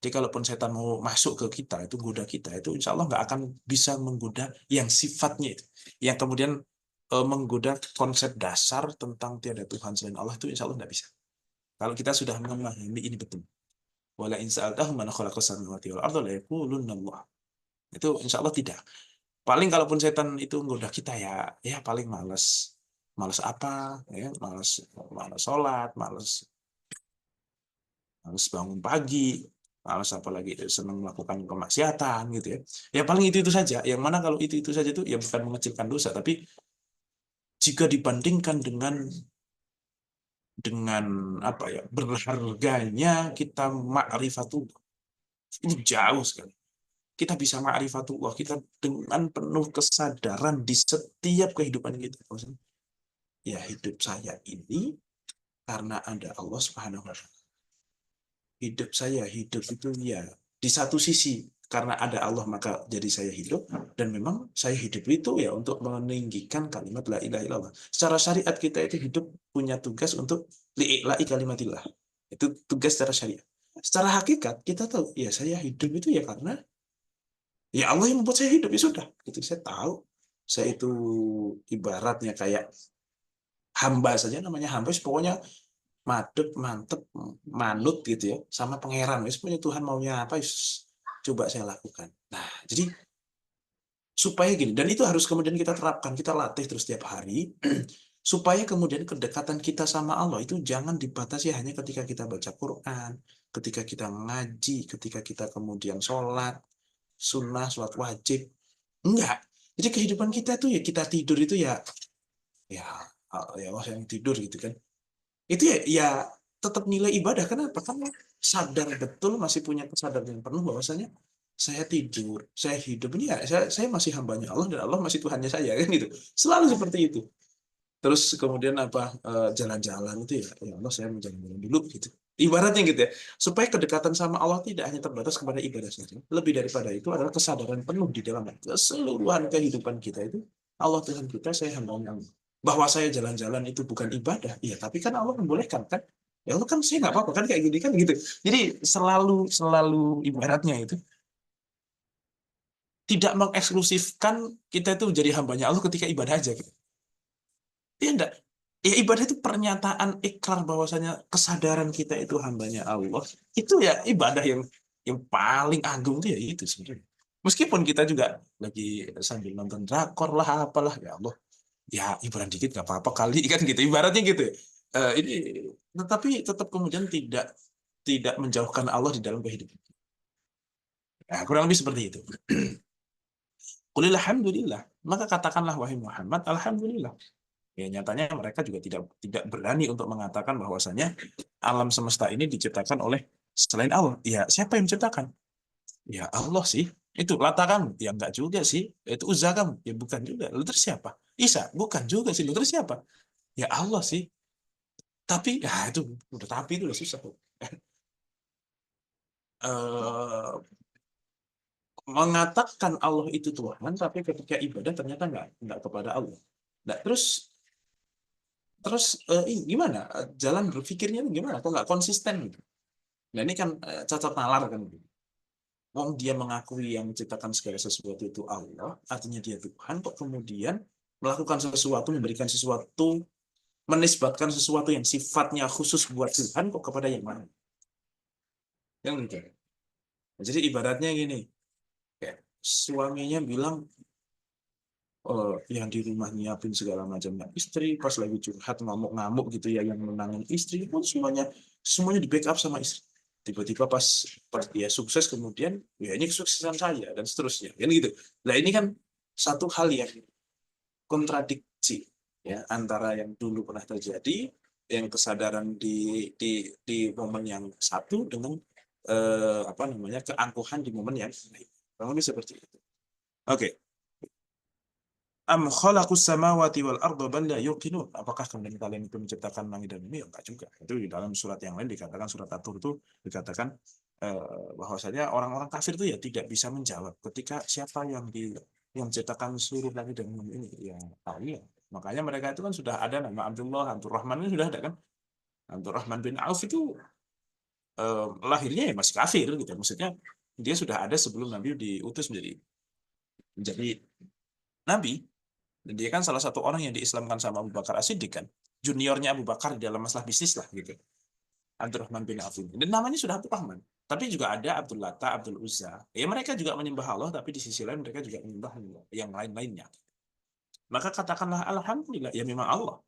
Jadi kalaupun setan mau masuk ke kita, itu goda kita, itu insya Allah nggak akan bisa menggoda yang sifatnya itu. Yang kemudian menggoda konsep dasar tentang tiada Tuhan selain Allah itu insya Allah nggak bisa. Kalau kita sudah memahami ini betul. Wala in sa'altahum man khalaqas samawati wal arda la yaqulunna Allah. Itu insya Allah tidak. Paling kalaupun setan itu menggoda kita ya paling malas apa ya, malas sholat, malas bangun pagi, Males apalagi senang melakukan kemaksiatan gitu ya. Ya paling itu saja. Yang mana kalau itu saja itu ya bukan mengecilkan dosa, tapi jika dibandingkan dengan apa ya, berharganya kita ma'rifatullah, ini jauh sekali. Kita bisa ma'rifatullah kita dengan penuh kesadaran di setiap kehidupan kita. Maksudnya, ya hidup saya ini karena ada Allah Subhanahu wa taala. Hidup saya hidup itu ya di satu sisi karena ada Allah maka jadi saya hidup, dan memang saya hidup itu ya untuk meninggikan kalimat la ilaha illallah. Secara syariat kita itu hidup punya tugas untuk li'ila'i kalimatillah. Itu tugas secara syariat. Secara hakikat kita tahu ya saya hidup itu ya karena ya Allah yang membuat saya hidup, ya sudah. Itu saya tahu. Saya itu ibaratnya kayak hamba saja, namanya hamba pokoknya madep mantep manut gitu ya sama pangeran, wis punya Tuhan maunya apa coba saya lakukan. Nah jadi supaya gini, dan itu harus kemudian kita terapkan, kita latih terus setiap hari supaya kemudian kedekatan kita sama Allah itu jangan dibatasi hanya ketika kita baca Quran, ketika kita ngaji, ketika kita kemudian sholat sunnah, sholat wajib. Enggak. Jadi kehidupan kita tuh ya kita tidur itu ya ya ya Allah yang tidur gitu kan. Itu ya tetap nilai ibadah. Kenapa? Karena sadar betul, masih punya kesadaran yang penuh bahwasanya saya tidur, saya hidup ini ya saya masih hambanya Allah dan Allah masih Tuhannya saya kan gitu. Selalu seperti itu. Terus kemudian apa jalan-jalan itu ya Allah saya mau jalan-jalan dulu gitu. Ibaratnya gitu ya. Supaya kedekatan sama Allah tidak hanya terbatas kepada ibadah saja. Lebih daripada itu adalah kesadaran penuh di dalam keseluruhan kehidupan kita itu Allah Tuhan kita, saya hambanya Allah. Bahwa saya jalan-jalan itu bukan ibadah, iya tapi kan Allah membolehkan kan. Ya Allah kan saya nggak apa-apa kan kayak gini kan gitu. Jadi selalu selalu ibaratnya itu tidak mengeksklusifkan kita itu jadi hambanya Allah ketika ibadah aja gitu. Iya enggak? Ya ibadah itu pernyataan ikrar bahwasanya kesadaran kita itu hambanya Allah. Itu ya ibadah yang paling agung itu ya itu sebenarnya. Meskipun kita juga lagi sambil nonton drakor lah apalah ya Allah. Ya hiburan dikit gak apa-apa kali kan gitu. Ibaratnya gitu ya. Ini tetapi tetap kemudian tidak tidak menjauhkan Allah di dalam kehidupan. Nah, kurang lebih seperti itu. Qul alhamdulillah. Maka katakanlah wahai Muhammad, alhamdulillah. Ya, nyatanya mereka juga tidak berani untuk mengatakan bahwasanya alam semesta ini diciptakan oleh selain Allah. Ya, siapa yang menciptakan? Ya Allah sih. Itu Lata kamu? Ya enggak juga sih. Itu Uzza kamu? Ya bukan juga. Lalu terus siapa? Isa? Bukan juga sih. Lalu terus siapa? Ya Allah sih. Tapi ya itu udah tapi itu udah susah. Eh, mengatakan Allah itu Tuhan, tapi ketika ibadah ternyata enggak kepada Allah. Nah, terus gimana jalan berpikirnya gimana? Kok nggak konsisten gitu? Nah ini kan cacat nalar kan. Wong dia mengakui yang menciptakan segala sesuatu itu Allah, artinya dia Tuhan, kok kemudian melakukan sesuatu, memberikan sesuatu, menisbatkan sesuatu yang sifatnya khusus buat Tuhan kok kepada yang mana? Yang gitu. Jadi ibaratnya gini, kayak suaminya bilang, yang di rumah nyiapin segala macamnya istri, pas lagi curhat ngamuk-ngamuk gitu ya yang menangin istri pun semuanya di backup sama istri. Tiba-tiba pas dia sukses kemudian ya ini kesuksesan saya dan seterusnya kan gitu. Nah ini kan satu hal yang kontradiksi ya antara yang dulu pernah terjadi, yang kesadaran di momen yang satu dengan apa namanya keangkuhan di momen yang lain. Kurang lebih seperti itu. Oke. Am khalaqus samawati wal arda bal la yuqinun. Apakah kemudian kalian itu menciptakan langit dan bumi? Ya, enggak juga. Itu di dalam surat yang lain dikatakan, surat At-Tur itu dikatakan bahwasanya orang-orang kafir itu ya tidak bisa menjawab ketika siapa yang menciptakan seluruh langit dan bumi ini. Ya tahu ya. Makanya mereka itu kan sudah ada nama Abdullah, Abdurrahman ini sudah ada kan. Abdurrahman bin Auf itu lahirnya ya masih kafir gitu. Maksudnya dia sudah ada sebelum Nabi diutus menjadi nabi. Dan dia kan salah satu orang yang diislamkan sama Abu Bakar As-Siddiq kan. Juniornya Abu Bakar di dalam masalah bisnis lah gitu. Abdurrahman bin Auf. Dan namanya sudah Abdurrahman. Tapi juga ada Abdul Lata, Abdul Uzza. Ya mereka juga menyembah Allah, tapi di sisi lain mereka juga menyembah yang lain-lainnya. Maka katakanlah Alhamdulillah, ya memang Allah.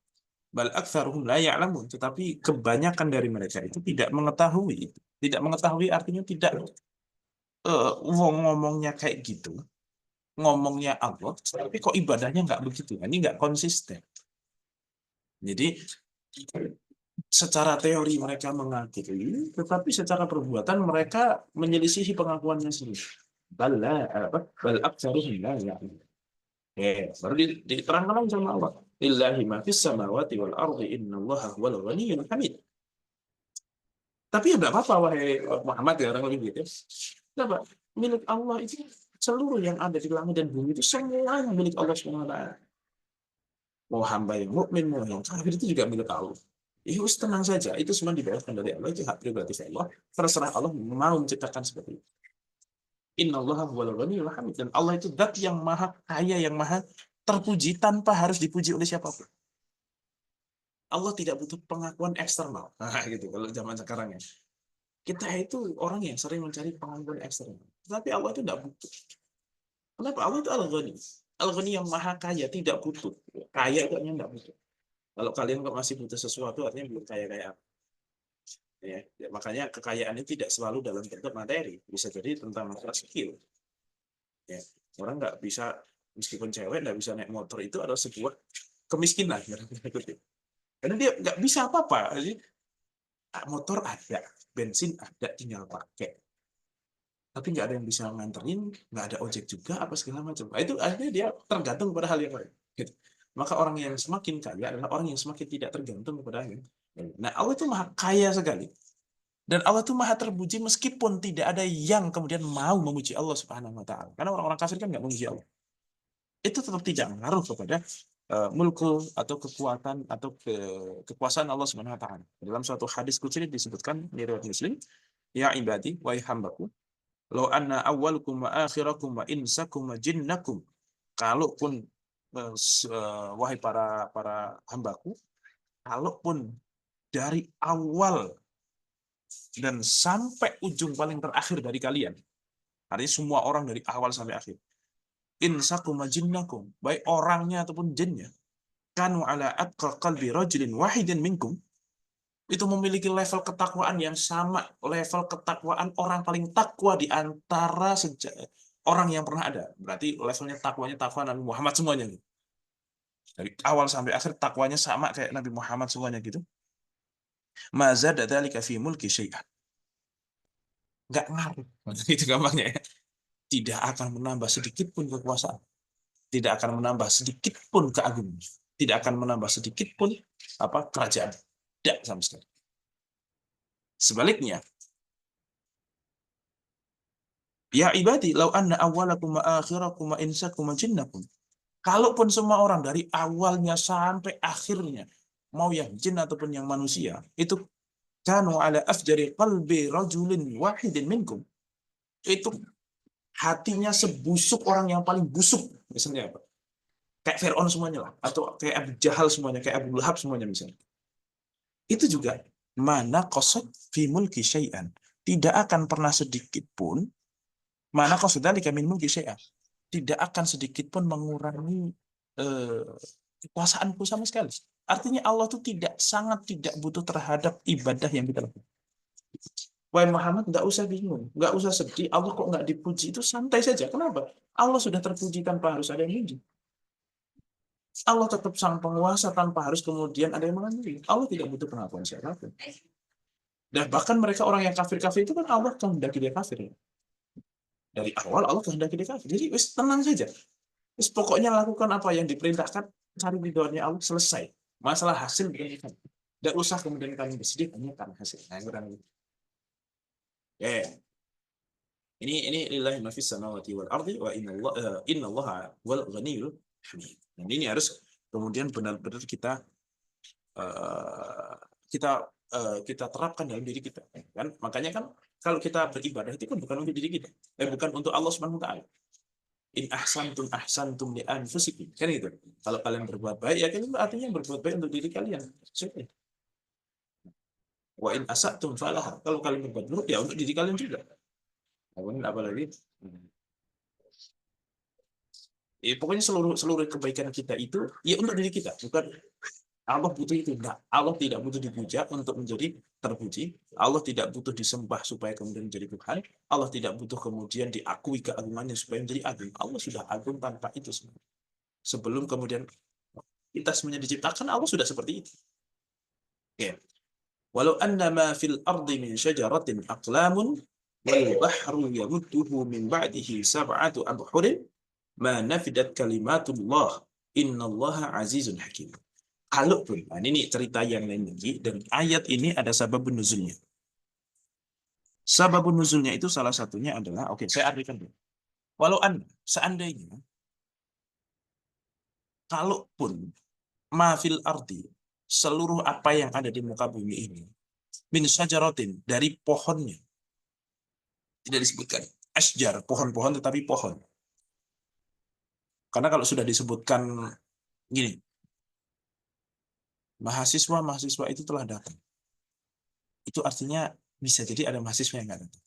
Bal aktsaruhum la ya'lamun, tetapi kebanyakan dari mereka itu tidak mengetahui itu. Tidak mengetahui artinya tidak ngomongnya kayak gitu, ngomongnya Allah, tapi kok ibadahnya nggak begitu. Ini nggak konsisten. Jadi secara teori mereka mengakui, tetapi secara perbuatan mereka menyelisihi pengakuannya sendiri. Bal aktsaruhum la ya'lamun. Baru diterangkan lagi sama Allah. Lillahi ma fis samawati wal ardi innallaha huwal ghaniyyul hamid. Tapi ya enggak apa-apa wahai Muhammad, ya orang lebih gitu. Kenapa? Milik Allah itu seluruh yang ada di langit dan bumi itu semuanya milik Allah Subhanahu wa taala. Mau hamba yang mukmin, mau yang kafir itu juga milik Allah. Ya wis tenang saja, itu semua dibebaskan dari Allah, itu hak prerogatif Allah. Terserah Allah mau menciptakan seperti itu. Innallaha huwal ghaniyyul hamid, dan Allah itu zat yang maha kaya, yang maha terpuji tanpa harus dipuji oleh siapapun. Allah tidak butuh pengakuan eksternal. Nah, gitu kalau zaman sekarang ya. Kita itu orang yang sering mencari pengakuan eksternal. Tapi Allah itu tidak butuh. Kenapa? Allah itu Al-Ghani. Al-Ghani yang maha kaya, tidak butuh. Kaya itu artinya tidak butuh. Kalau kalian kok masih butuh sesuatu, artinya belum kaya-kaya apa. Ya, makanya kekayaan itu tidak selalu dalam bentuk materi. Bisa jadi tentang masalah skill. Ya, orang nggak bisa, meskipun cewek nggak bisa naik motor, itu adalah sebuah kemiskinan. Karena dia nggak bisa apa-apa. Jadi, motor ada, bensin ada, tinggal pakai. Tapi nggak ada yang bisa nganterin, nggak ada ojek juga, apa segala macam. Nah, itu akhirnya dia tergantung pada hal yang lain. Gitu. Maka orang yang semakin kaya adalah orang yang semakin tidak tergantung kepada yang lain. Nah, Allah itu maha kaya sekali. Dan Allah itu maha terpuji meskipun tidak ada yang kemudian mau memuji Allah Subhanahu wa taala. Karena orang-orang kafir kan nggak memuji Allah. Itu tetap tidak mengaruh kepada mulku atau kekuatan atau kekuasaan Allah Subhanahu wa taala. Dalam suatu hadis qudsi disebutkan di riwayat Muslim, ya ibadi wa hambaku, law anna awwalukum wa akhirakum wa insakum wa jinnakum, kalaupun wahai para hambaku, kalaupun dari awal dan sampai ujung paling terakhir dari kalian, artinya semua orang dari awal sampai akhir, insakum wa jinnakum, baik orangnya ataupun jinnya, kanu ala atqa qalbi rajulin wahidin minkum, itu memiliki level ketakwaan yang sama, level ketakwaan orang paling takwa di antara orang yang pernah ada. Berarti levelnya takwanya takwa Nabi Muhammad semuanya gitu. Dari awal sampai akhir takwanya sama kayak Nabi Muhammad semuanya gitu. Mazada dzalika fi mulki syai'an. Enggak ngaruh. Itu gampangnya ya. Tidak akan menambah sedikit pun kekuasaan. Tidak akan menambah sedikit pun keagungan. Tidak akan menambah sedikit pun kerajaan. Tidak sama sekali. Sebaliknya, ya ibadi, lau anna awwalakum wa akhirakum wa insakum wa jinnakum. Kalaupun semua orang dari awalnya sampai akhirnya, mau yang jin ataupun yang manusia, itu kanu ala afjari qalbi rajulin wahidin minkum. Itu hatinya sebusuk orang yang paling busuk. Misalnya apa? Kayak Fir'aun semuanya lah. Atau kayak Abu Jahal semuanya, kayak Abu Lahab semuanya misalnya. Itu juga mana qasad fi mulki syai'an. Tidak akan pernah sedikit pun mana qasad dzalika min mulki syai'an. Tidak akan sedikit pun mengurangi kekuasaanku sama sekali. Artinya Allah itu sangat tidak butuh terhadap ibadah yang kita lakukan. Wahai Muhammad, nggak usah bingung, nggak usah sedih. Allah kok nggak dipuji, itu santai saja. Kenapa? Allah sudah terpuji tanpa harus ada yang muji. Allah tetap sang penguasa tanpa harus kemudian ada yang mengambil. Allah tidak butuh pengakuan siapapun. Dan bahkan mereka orang yang kafir-kafir itu kan Allah kehendaki dia kafir. Ya. Dari awal Allah kehendaki dia kafir. Jadi wis tenang saja. Wis pokoknya lakukan apa yang diperintahkan, cari ridhonya Allah, selesai. Masalah hasil bukan. Tidak usah kemudian kalian bersedih hanya karena hasil. Nah, kurang lebih. Ini lillahi ma fis samawati wal ardi wa innallaha wal ghaniyyul hamid. Dan ini harus kemudian benar-benar kita uh, kita kita terapkan dalam diri kita, kan? Makanya kan kalau kita beribadah itu kan bukan untuk diri kita, bukan untuk Allah Subhanahu wa taala. In ahsantum li anfusikum, kan itu. Kalau kalian berbuat baik, ya kan itu artinya berbuat baik untuk diri kalian. Wa in asatum falaha, kalau kalian berbuat buruk ya untuk diri kalian juga. Apalagi pokoknya seluruh kebaikan kita itu ya untuk diri kita, bukan Allah butuh itu enggak. Allah tidak butuh dipuja untuk menjadi terpuji. Allah tidak butuh disembah supaya kemudian menjadi Tuhan. Allah tidak butuh kemudian diakui keagungannya supaya menjadi agung. Allah sudah agung tanpa itu semua. Sebelum kemudian kita semuanya diciptakan, Allah sudah seperti itu. Ya. Walau anna ma fil ardi min syajaratin aqlamun wal bahru yamudduhu min ba'dihi sab'atu abhurin ma nafidat kalimatullah innallaha azizun hakim. Kalaupun, nah ini cerita yang lain lagi, dan ayat ini ada sababun nuzulnya. Sababun nuzulnya itu salah satunya adalah, oke, saya artikan dulu. Walau anda, seandainya, kalaupun mafil arti, seluruh apa yang ada di muka bumi ini, min syajaratin, dari pohonnya, tidak disebutkan. Asjar, pohon-pohon tetapi pohon. Karena kalau sudah disebutkan gini, mahasiswa-mahasiswa itu telah datang. Itu artinya bisa jadi ada mahasiswa yang nggak datang.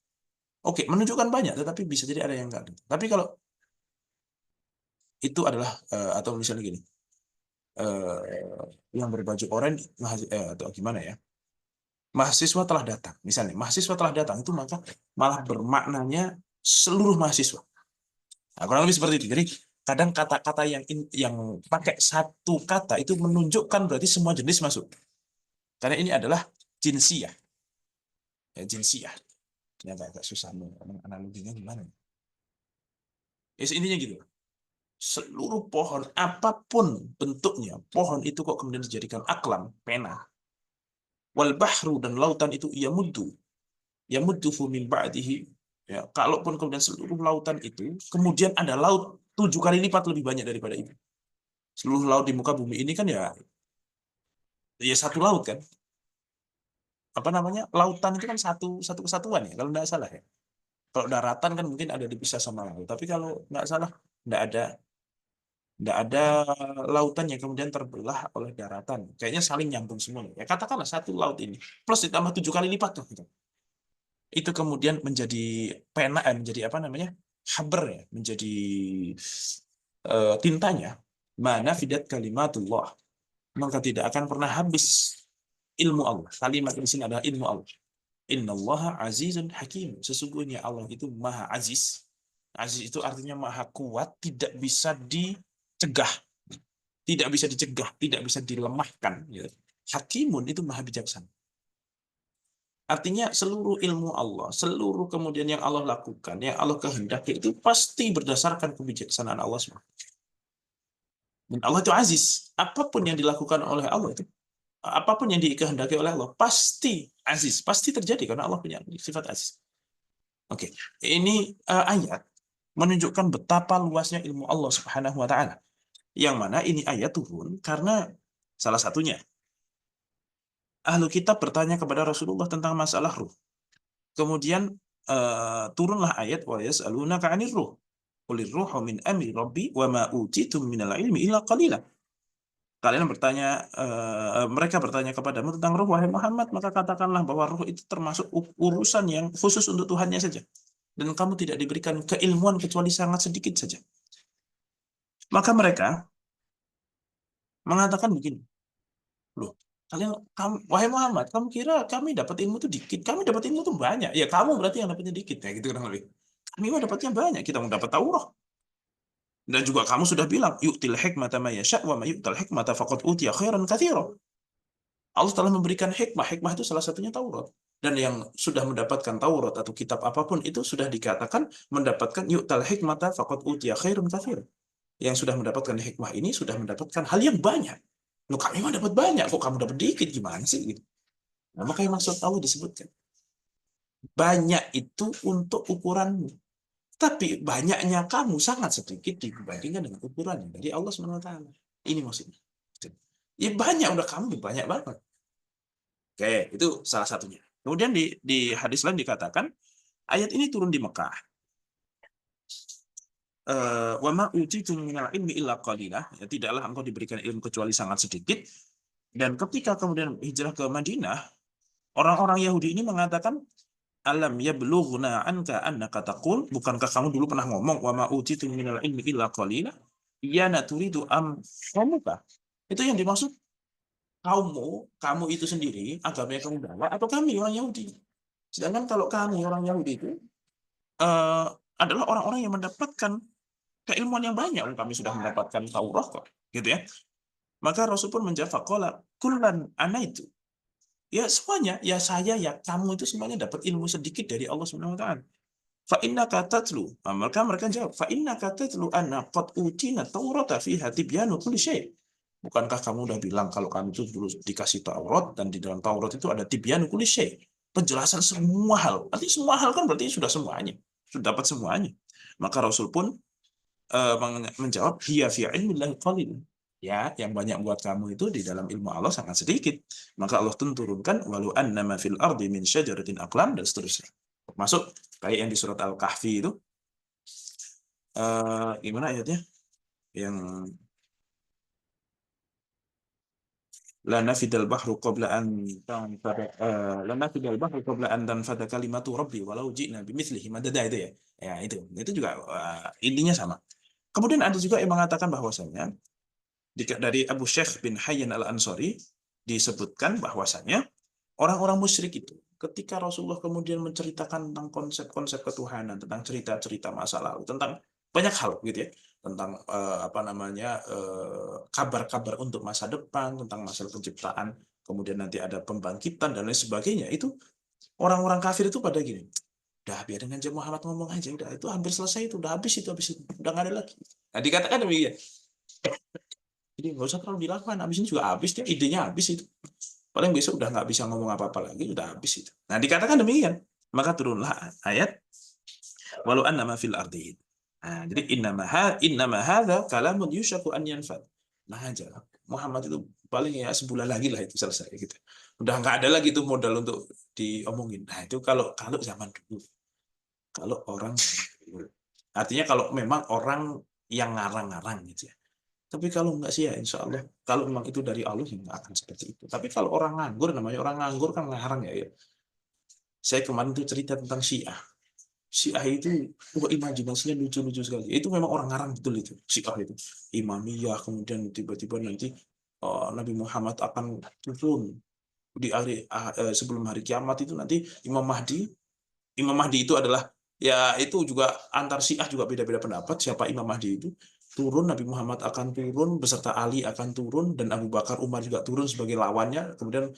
Oke, menunjukkan banyak, tetapi bisa jadi ada yang nggak datang. Tapi kalau itu adalah atau misalnya gini, yang berbaju oranye atau gimana ya, mahasiswa telah datang, misalnya mahasiswa telah datang itu maka malah bermaknanya seluruh mahasiswa. Nah, kurang lebih seperti itu. Jadi kadang kata-kata yang pakai satu kata itu menunjukkan berarti semua jenis masuk, karena ini adalah jinsiyah, ya, jinsiyah. Ternyata agak susah analoginya gimana ya, intinya gitu. Seluruh pohon, apapun bentuknya, pohon itu kok kemudian dijadikan aklam, pena. Wal bahru, dan lautan itu yamudduhu min ba'dihi. Ya, kalaupun kemudian seluruh lautan itu, kemudian ada laut 7 kali lipat lebih banyak daripada itu. Seluruh laut di muka bumi ini kan ya satu laut kan. Apa namanya? Lautan itu kan satu satu kesatuan ya, kalau nggak salah ya. Kalau daratan kan mungkin ada dipisah sama laut, tapi kalau nggak salah nggak ada nggak ada lautan yang kemudian terbelah oleh daratan. Kayaknya saling nyambung semua. Ya katakanlah satu laut ini plus ditambah 7 kali lipat tuh. Gitu. Itu kemudian menjadi pena, menjadi apa namanya, haber ya, menjadi tintanya. Mana fidat kalimatullah, maka tidak akan pernah habis ilmu Allah. Kalimat di sini adalah ilmu Allah. Innallaha azizun hakim. Sesungguhnya Allah itu maha aziz. Aziz itu artinya maha kuat, tidak bisa dicegah, tidak bisa dicegah, tidak bisa dilemahkan. Hakimun itu maha bijaksana. Artinya seluruh ilmu Allah, seluruh kemudian yang Allah lakukan, yang Allah kehendaki itu pasti berdasarkan kebijaksanaan Allah SWT. Dan Allah itu aziz. Apapun yang dilakukan oleh Allah itu, apapun yang dikehendaki oleh Allah, pasti aziz, pasti terjadi karena Allah punya sifat aziz. Oke, ini ayat menunjukkan betapa luasnya ilmu Allah Subhanahu wa taala. Yang mana ini ayat turun karena salah satunya ahlu kitab bertanya kepada Rasulullah tentang masalah ruh. Kemudian turunlah ayat wa yas'alunaka 'anir ruh. Qulir ruhu min amri rabbi wa ma utitum minal ilmi illa qalila. Kalian bertanya, mereka bertanya kepadamu tentang ruh, wahai Muhammad, maka katakanlah bahwa ruh itu termasuk urusan yang khusus untuk Tuhannya saja. Dan kamu tidak diberikan keilmuan kecuali sangat sedikit saja. Maka mereka mengatakan begini, loh, wahai Muhammad, kamu kira kami dapat ilmu itu dikit? Kami dapat ilmu itu banyak. Ya kamu berarti yang dapatnya dikit, ya gitu kurang lebih. Kami mah dapatnya banyak, kita mau dapat Taurat. Dan juga kamu sudah bilang, yu'til hikmata ma yasha' wa ma yu'tal hikmata faqad utiya khairan katsira. Allah telah memberikan hikmah. Hikmah itu salah satunya Taurat. Dan yang sudah mendapatkan Taurat atau kitab apapun itu sudah dikatakan mendapatkan yu'tal hikmata faqad utiya khairan katsira. Yang sudah mendapatkan hikmah ini sudah mendapatkan hal yang banyak. Loh, kami mah dapat banyak, kok kamu dapat dikit, gimana sih? Gitu. Nah, makanya maksud Allah disebutkan. Banyak itu untuk ukuranmu. Tapi banyaknya kamu sangat sedikit dibandingkan dengan ukurannya dari Allah SWT. Ini maksudnya. Ya banyak, udah kamu banyak banget. Oke, itu salah satunya. Kemudian di hadis lain dikatakan, ayat ini turun di Mekah. Wa ma utitum minal ilmi illa qalilah. Ya, tidaklah engkau diberikan ilmu kecuali sangat sedikit. Dan ketika kemudian hijrah ke Madinah, orang-orang Yahudi ini mengatakan, alam yablughna anka annaka taqul, bukankah kamu dulu pernah ngomong wa ma utitum minal ilmi illa qalila, ya naturidu am qamuka. Itu yang dimaksud kamu itu sendiri, agama yang kamu bawa, atau kami orang Yahudi. Sedangkan kalau kami orang Yahudi itu eh, adalah orang-orang yang mendapatkan keilmuan yang banyak. Kami sudah mendapatkan Taurat kok, gitu ya. Maka Rasul pun menjawab, faqala kullan ana itu. Ya semuanya, ya saya, ya kamu itu semuanya dapat ilmu sedikit dari Allah Subhanahu wa taala. Fa innaka tatlu. Maka mereka jawab, fa innaka tatlu anna qad utina Taurata fiha tibyanu kulli syai'. Bukankah kamu udah bilang kalau kamu itu dulu dikasih Taurat dan di dalam Taurat itu ada tibyanu kulli syai', penjelasan semua hal. Artinya semua hal kan berarti sudah semuanya, sudah dapat semuanya. Maka Rasul pun menjawab, hiya fi ilmillahi qalil. Ya, yang banyak buat kamu itu di dalam ilmu Allah sangat sedikit. Maka Allah turunkan walau annama fil ardi min syajaratin aqlam dan seterusnya. Masuk kayak yang di surat Al-Kahfi itu gimana ayatnya? Yang la nafidal bahru qabla an tanfada la nafidal bahru qabla an tanfada kalimatu rabbi walau ji'na bimithlihi madada itu ya. Ya itu juga intinya sama. Kemudian ada juga yang mengatakan bahwasanya dari Abu Syekh bin Hayyan Al-Ansari disebutkan bahwasanya orang-orang musyrik itu ketika Rasulullah kemudian menceritakan tentang konsep-konsep ketuhanan, tentang cerita-cerita masa lalu, tentang banyak hal gitu ya, tentang apa namanya kabar-kabar untuk masa depan, tentang masalah penciptaan, kemudian nanti ada pembangkitan dan lain sebagainya, itu orang-orang kafir itu pada gini, udah biarin aja Muhammad ngomong aja, udah itu hampir selesai, itu udah habis, itu habis itu udah nggak ada lagi. Nah dikatakan demikian. Jadi nggak usah terlalu dilakukan, habis ini juga habis, dia idenya habis itu. Paling besok udah nggak bisa ngomong apa-apa lagi, udah habis itu. Nah dikatakan demikian. Maka turunlah ayat walau annama fil ardi. Nah, jadi innama hadza kalamun yushaku an yanfad. Nah aja Muhammad itu paling ya sebulan lagi lah itu selesai gitu. Udah nggak ada lagi tuh modal untuk diomongin. Nah itu kalau kalau zaman dulu. Kalau orang artinya kalau memang orang yang ngarang-ngarang gitu ya. Tapi kalau enggak sih ya insya Allah, kalau memang itu dari Allah ya nggak akan seperti itu. Tapi kalau orang nganggur, namanya orang nganggur kan ngarang ya. Saya kemarin tuh cerita tentang Syiah. Syiah itu imajinasinya lucu-lucu sekali. Itu memang orang ngarang betul itu. Syiah itu. Imamiyah, kemudian tiba-tiba nanti Nabi Muhammad akan turun di sebelum hari kiamat itu nanti Imam Mahdi. Imam Mahdi itu adalah ya itu juga antar Syiah juga beda-beda pendapat siapa Imam Mahdi itu. Turun, Nabi Muhammad akan turun beserta Ali akan turun dan Abu Bakar Umar juga turun sebagai lawannya, kemudian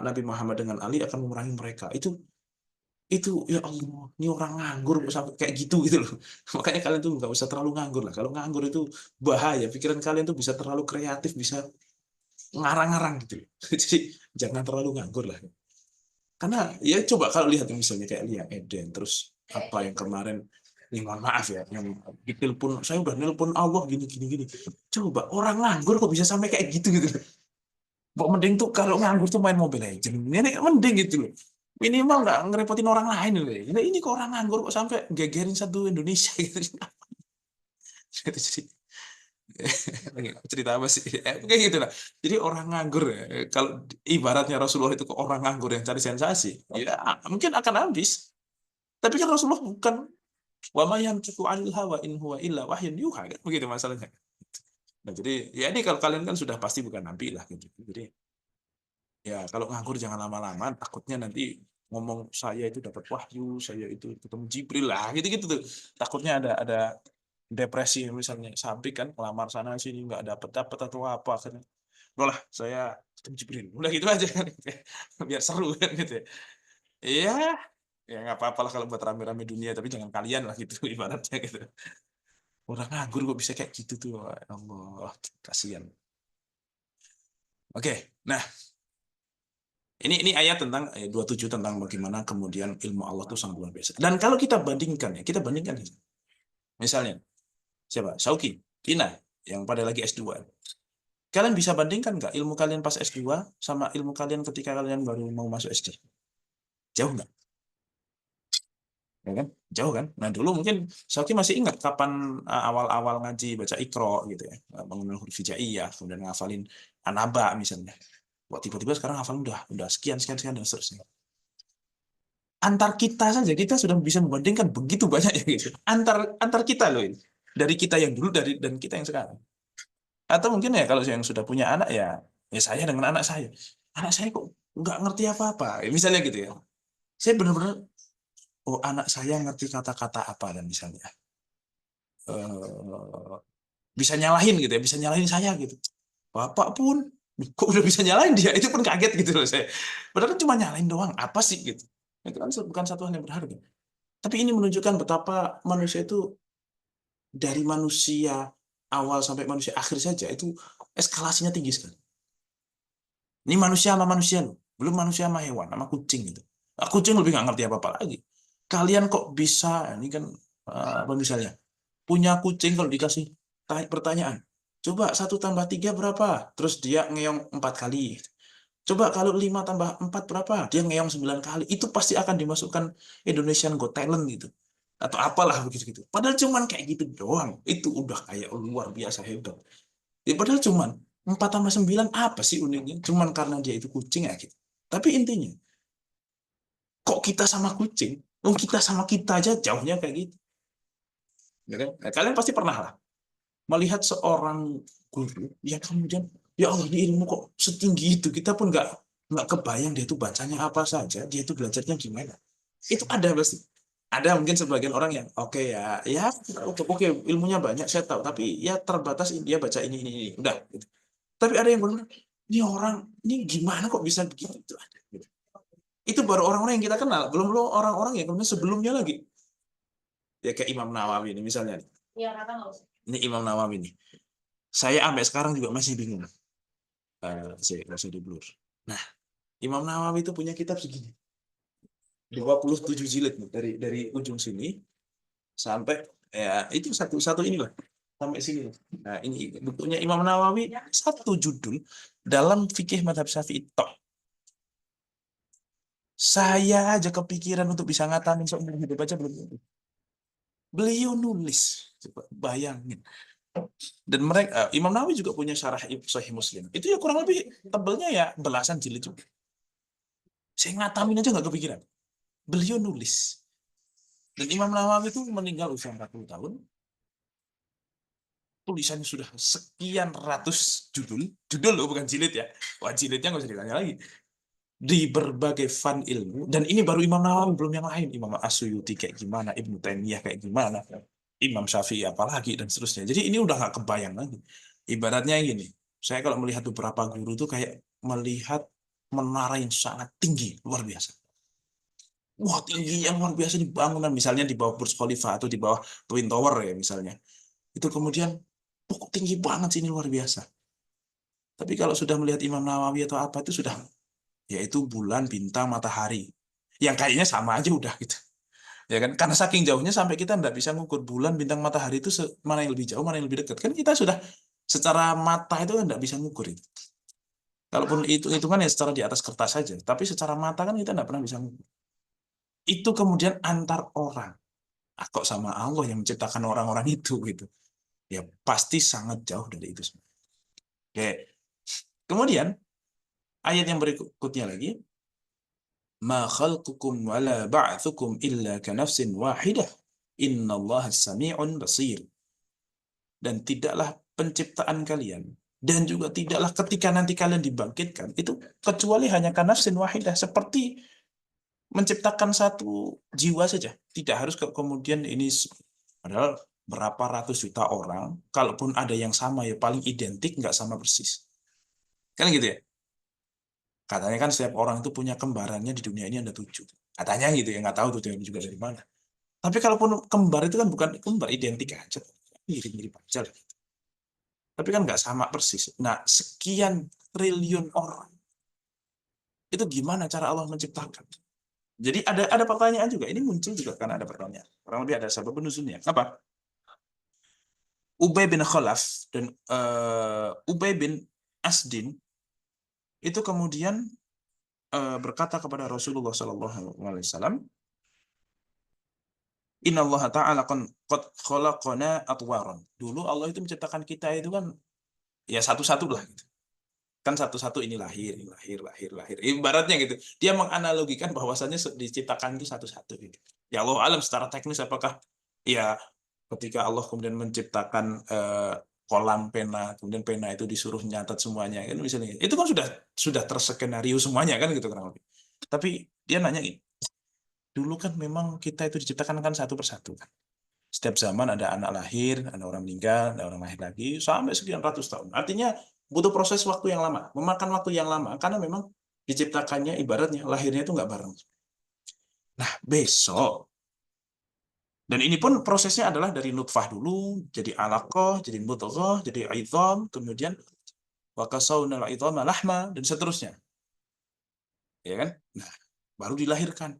Nabi Muhammad dengan Ali akan memerangi mereka. Itu ya Allah, ini orang nganggur kok sampai kayak gitu gitu loh. Makanya kalian tuh nggak usah terlalu nganggur lah. Kalau nganggur itu bahaya, pikiran kalian tuh bisa terlalu kreatif, bisa ngarang-ngarang gitu loh. Jadi jangan terlalu nganggur lah. Karena ya coba kalau lihat misalnya kayak Lia Eden, terus apa yang kemarin, ini mohon maaf ya, yang ditelepon, saya udah nelpon Allah gini gini gini. Coba orang nganggur kok bisa sampai kayak gitu gitu. Kok mending tuh kalau nganggur tuh main Mobile Legends. Ini mending gitu loh. Minimal nggak ngerepotin orang lain loh. Ini kok orang nganggur kok sampai gegerin satu Indonesia gitu. Jadi cerita apa sih? Kayak gitu lah. Jadi orang nganggur ya. Kalau ibaratnya Rasulullah itu ke orang nganggur yang cari sensasi, ya mungkin akan habis. Tapi kan Rasulullah bukan wa ma yantiqu 'anil hawa in huwa illa wahyun yuha kan begitu masalahnya. Nah, jadi ya ini kalau kalian kan sudah pasti bukan nabi lah gitu. Jadi ya kalau nganggur jangan lama-lama, takutnya nanti ngomong saya itu dapat wahyu, saya itu ketemu Jibril lah gitu-gitu tuh. Takutnya ada depresi misalnya, sampai kan ngelamar sana sini nggak dapat dapat atau apa kan. Udah lah, saya ketemu Jibril. Udah gitu aja kan. Biar seru kan gitu ya. Iya, ya nggak apa-apa lah kalau buat rame-rame dunia, tapi jangan kalian lah gitu ibaratnya gitu. Orang nganggur kok bisa kayak gitu tuh. Ya Allah, kasihan. Oke, nah ini ayat tentang 27 tentang bagaimana kemudian ilmu Allah itu sangat luar biasa. Dan kalau kita bandingkan ya, kita bandingkan misalnya siapa? Sauki, Kina yang pada lagi S2. Kalian bisa bandingkan nggak ilmu kalian pas S2 sama ilmu kalian ketika kalian baru mau masuk SD? Jauh nggak? Ya kan? Jauh kan? Nah dulu mungkin Sauki masih ingat kapan awal-awal ngaji baca Iqra gitu ya, mengenal huruf hijaiyah, kemudian ngafalin Anaba misalnya. Wah, tiba-tiba sekarang hafal udah sekian sekian sekian dan seterusnya. Antar kita saja kita sudah bisa membandingkan begitu banyak ya gitu. Antar kita loh ini. Dari kita yang dulu dari dan kita yang sekarang. Atau mungkin ya kalau yang sudah punya anak ya Ya saya dengan anak saya kok nggak ngerti apa-apa, misalnya gitu ya. Saya benar-benar, oh anak saya ngerti kata-kata apa dan misalnya eh, bisa nyalahin gitu ya, bisa nyalahin saya gitu. Bapak pun kok udah bisa nyalahin dia, itu pun kaget gitu loh saya. Padahal cuma nyalahin doang, apa sih gitu. Itu kan bukan satu hal yang berharga. Tapi ini menunjukkan betapa manusia itu dari manusia awal sampai manusia akhir saja itu eskalasinya tinggi sekali. Ini manusia sama manusia loh, belum manusia sama hewan, sama kucing gitu. Nah, kucing lebih nggak ngerti apa-apa lagi. Kalian kok bisa, ini kan apa misalnya, punya kucing kalau dikasih pertanyaan, coba 1 tambah 3 berapa? Terus dia ngeong 4 kali. Coba kalau 5 tambah 4 berapa? Dia ngeong 9 kali. Itu pasti akan dimasukkan Indonesian Got Talent gitu. Atau apalah begitu-gitu. Padahal cuman kayak gitu doang. Itu udah kayak luar biasa hebat. Ya, padahal cuman 4 tambah 9 apa sih uniknya? Cuman karena dia itu kucing ya gitu. Tapi intinya, kok kita sama kucing? Oh, kita sama kita aja jauhnya kayak gitu. Ya kan? Nah, kalian pasti pernah lah melihat seorang guru yang kemudian, ya Allah ini ilmu kok setinggi itu, kita pun nggak kebayang dia itu bacanya apa saja, dia itu belajarnya gimana. Itu ada pasti. Ada mungkin sebagian orang yang oke ya, ya oke, ilmunya banyak saya tahu, tapi ya terbatas dia baca ini, udah gitu. Tapi ada yang benar, ini orang ini gimana kok bisa begitu, itu ada gitu. Itu baru orang-orang yang kita kenal, belum belum orang-orang yang kemudian sebelumnya lagi, ya kayak Imam Nawawi ini misalnya. Ini Imam Nawawi ini, saya sampai sekarang juga masih bingung. Saya nggak usah di blur. Nah, Imam Nawawi itu punya kitab segini, 27 jilid nih, dari ujung sini sampai ya itu satu satu inilah sampai sini. Nah, ini bukunya Imam Nawawi, satu judul dalam fikih madhab Syafi'i tok. Saya aja kepikiran untuk bisa ngatamin seumur hidup aja belum tentu. Beliau nulis, coba bayangin. Dan mereka Imam Nawawi juga punya syarah Sahih Muslim. Itu ya kurang lebih tebelnya ya belasan jilid juga. Saya ngatamin aja nggak kepikiran. Beliau nulis. Dan Imam Nawawi itu meninggal usia 40 tahun. Tulisannya sudah sekian ratus judul. Judul loh, bukan jilid ya. Wah, jilidnya nggak usah ditanya lagi. Di berbagai fan ilmu. Dan ini baru Imam Nawawi, belum yang lain. Imam As-Suyuti kayak gimana, Ibnu Taimiyah kayak gimana, Imam Syafi'i apalagi, dan seterusnya. Jadi ini udah nggak kebayang lagi. Ibaratnya gini, saya kalau melihat beberapa guru itu kayak melihat menara yang sangat tinggi, luar biasa. Wah, tinggi yang luar biasa di bangunan, misalnya di bawah Burj Khalifa atau di bawah Twin Tower ya misalnya. Itu kemudian, kok tinggi banget sih, ini luar biasa. Tapi kalau sudah melihat Imam Nawawi atau apa, itu sudah, yaitu bulan, bintang, matahari. Yang kayaknya sama aja udah gitu. Ya kan? Karena saking jauhnya sampai kita nggak bisa ngukur bulan, bintang, matahari itu mana yang lebih jauh, mana yang lebih dekat. Kan kita sudah secara mata itu kan nggak bisa ngukur itu. Kalaupun itu kan ya secara di atas kertas saja. Tapi secara mata kan kita nggak pernah bisa ngukur. Itu kemudian antar orang. Ah, kok sama Allah yang menciptakan orang-orang itu gitu. Ya pasti sangat jauh dari itu semua. Oke. Kemudian ayat yang berikutnya lagi, ma khalqukum wala ba'thukum illa ka nafsin wahidah innallaha sami'un basir. Dan tidaklah penciptaan kalian dan juga tidaklah ketika nanti kalian dibangkitkan itu kecuali hanya ka nafsin wahidah, seperti menciptakan satu jiwa saja. Tidak harus kemudian ini padahal berapa ratus juta orang, kalaupun ada yang sama ya paling identik, nggak sama persis. Kan gitu ya? Katanya kan setiap orang itu punya kembarannya di dunia ini ada 7. Katanya gitu ya, nggak tahu tuh juga dari mana. Tapi kalaupun kembar itu kan bukan kembar, identik aja. Mirip-mirip aja lah. Tapi kan nggak sama persis. Nah, sekian triliun orang, itu gimana cara Allah menciptakan? Jadi ada pertanyaan juga. Ini muncul juga karena ada pertanyaan. Kurang lebih ada sebab nuzulnya. Apa? Ubay bin Khalaf dan Ubay bin Asdin itu kemudian berkata kepada Rasulullah SAW, Inna Allah Ta'ala qad khalaqana atwaran. Dulu Allah itu menciptakan kita itu kan ya satu-satu lah gitu. Kan satu-satu ini lahir, lahir, lahir, lahir. Ibaratnya gitu. Dia menganalogikan bahwasannya diciptakan itu satu-satu gitu. Ya Allah alam secara teknis apakah ya ketika Allah kemudian menciptakan kolam pena, kemudian pena itu disuruh nyatat semuanya kan misalnya. Itu kan sudah terskenario semuanya kan gitu kurang lebih. Tapi dia nanya gini, dulu kan memang kita itu diciptakan kan satu persatu kan. Setiap zaman ada anak lahir, ada orang meninggal, ada orang lahir lagi, sampai sekian ratus tahun. Artinya butuh proses waktu yang lama, memakan waktu yang lama, karena memang diciptakannya ibaratnya lahirnya itu nggak bareng. Nah, besok, dan ini pun prosesnya adalah dari nutfah dulu, jadi alaqah, jadi mudghah, jadi aidham, kemudian wa kasawna al-'idhama lahma, dan seterusnya. Ya kan? Nah, baru dilahirkan.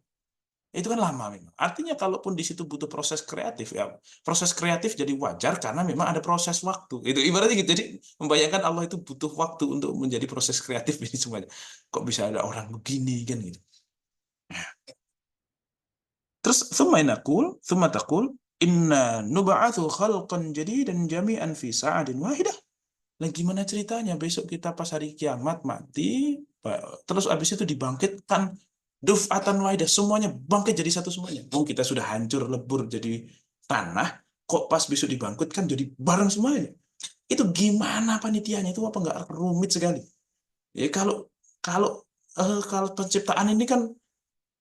Itu kan lama memang. Artinya kalaupun di situ butuh proses kreatif ya, proses kreatif jadi wajar karena memang ada proses waktu. Itu ibaratnya gitu. Jadi membayangkan Allah itu butuh waktu untuk menjadi proses kreatif ini semuanya. Kok bisa ada orang begini kan gitu. Terus thumma taqul inna nub'atsu khalqan jadidan jami'an fi sa'atin wahidah. Nah, gimana ceritanya besok kita pas hari kiamat mati, terus abis itu dibangkitkan duf'atan wahidah, semuanya bangkit jadi satu semuanya. Oh, kita sudah hancur lebur jadi tanah, kok pas besok dibangkitkan jadi bareng semuanya. Itu gimana panitianya? Itu apa enggak rumit sekali? Ya kalau kalau kalau penciptaan ini kan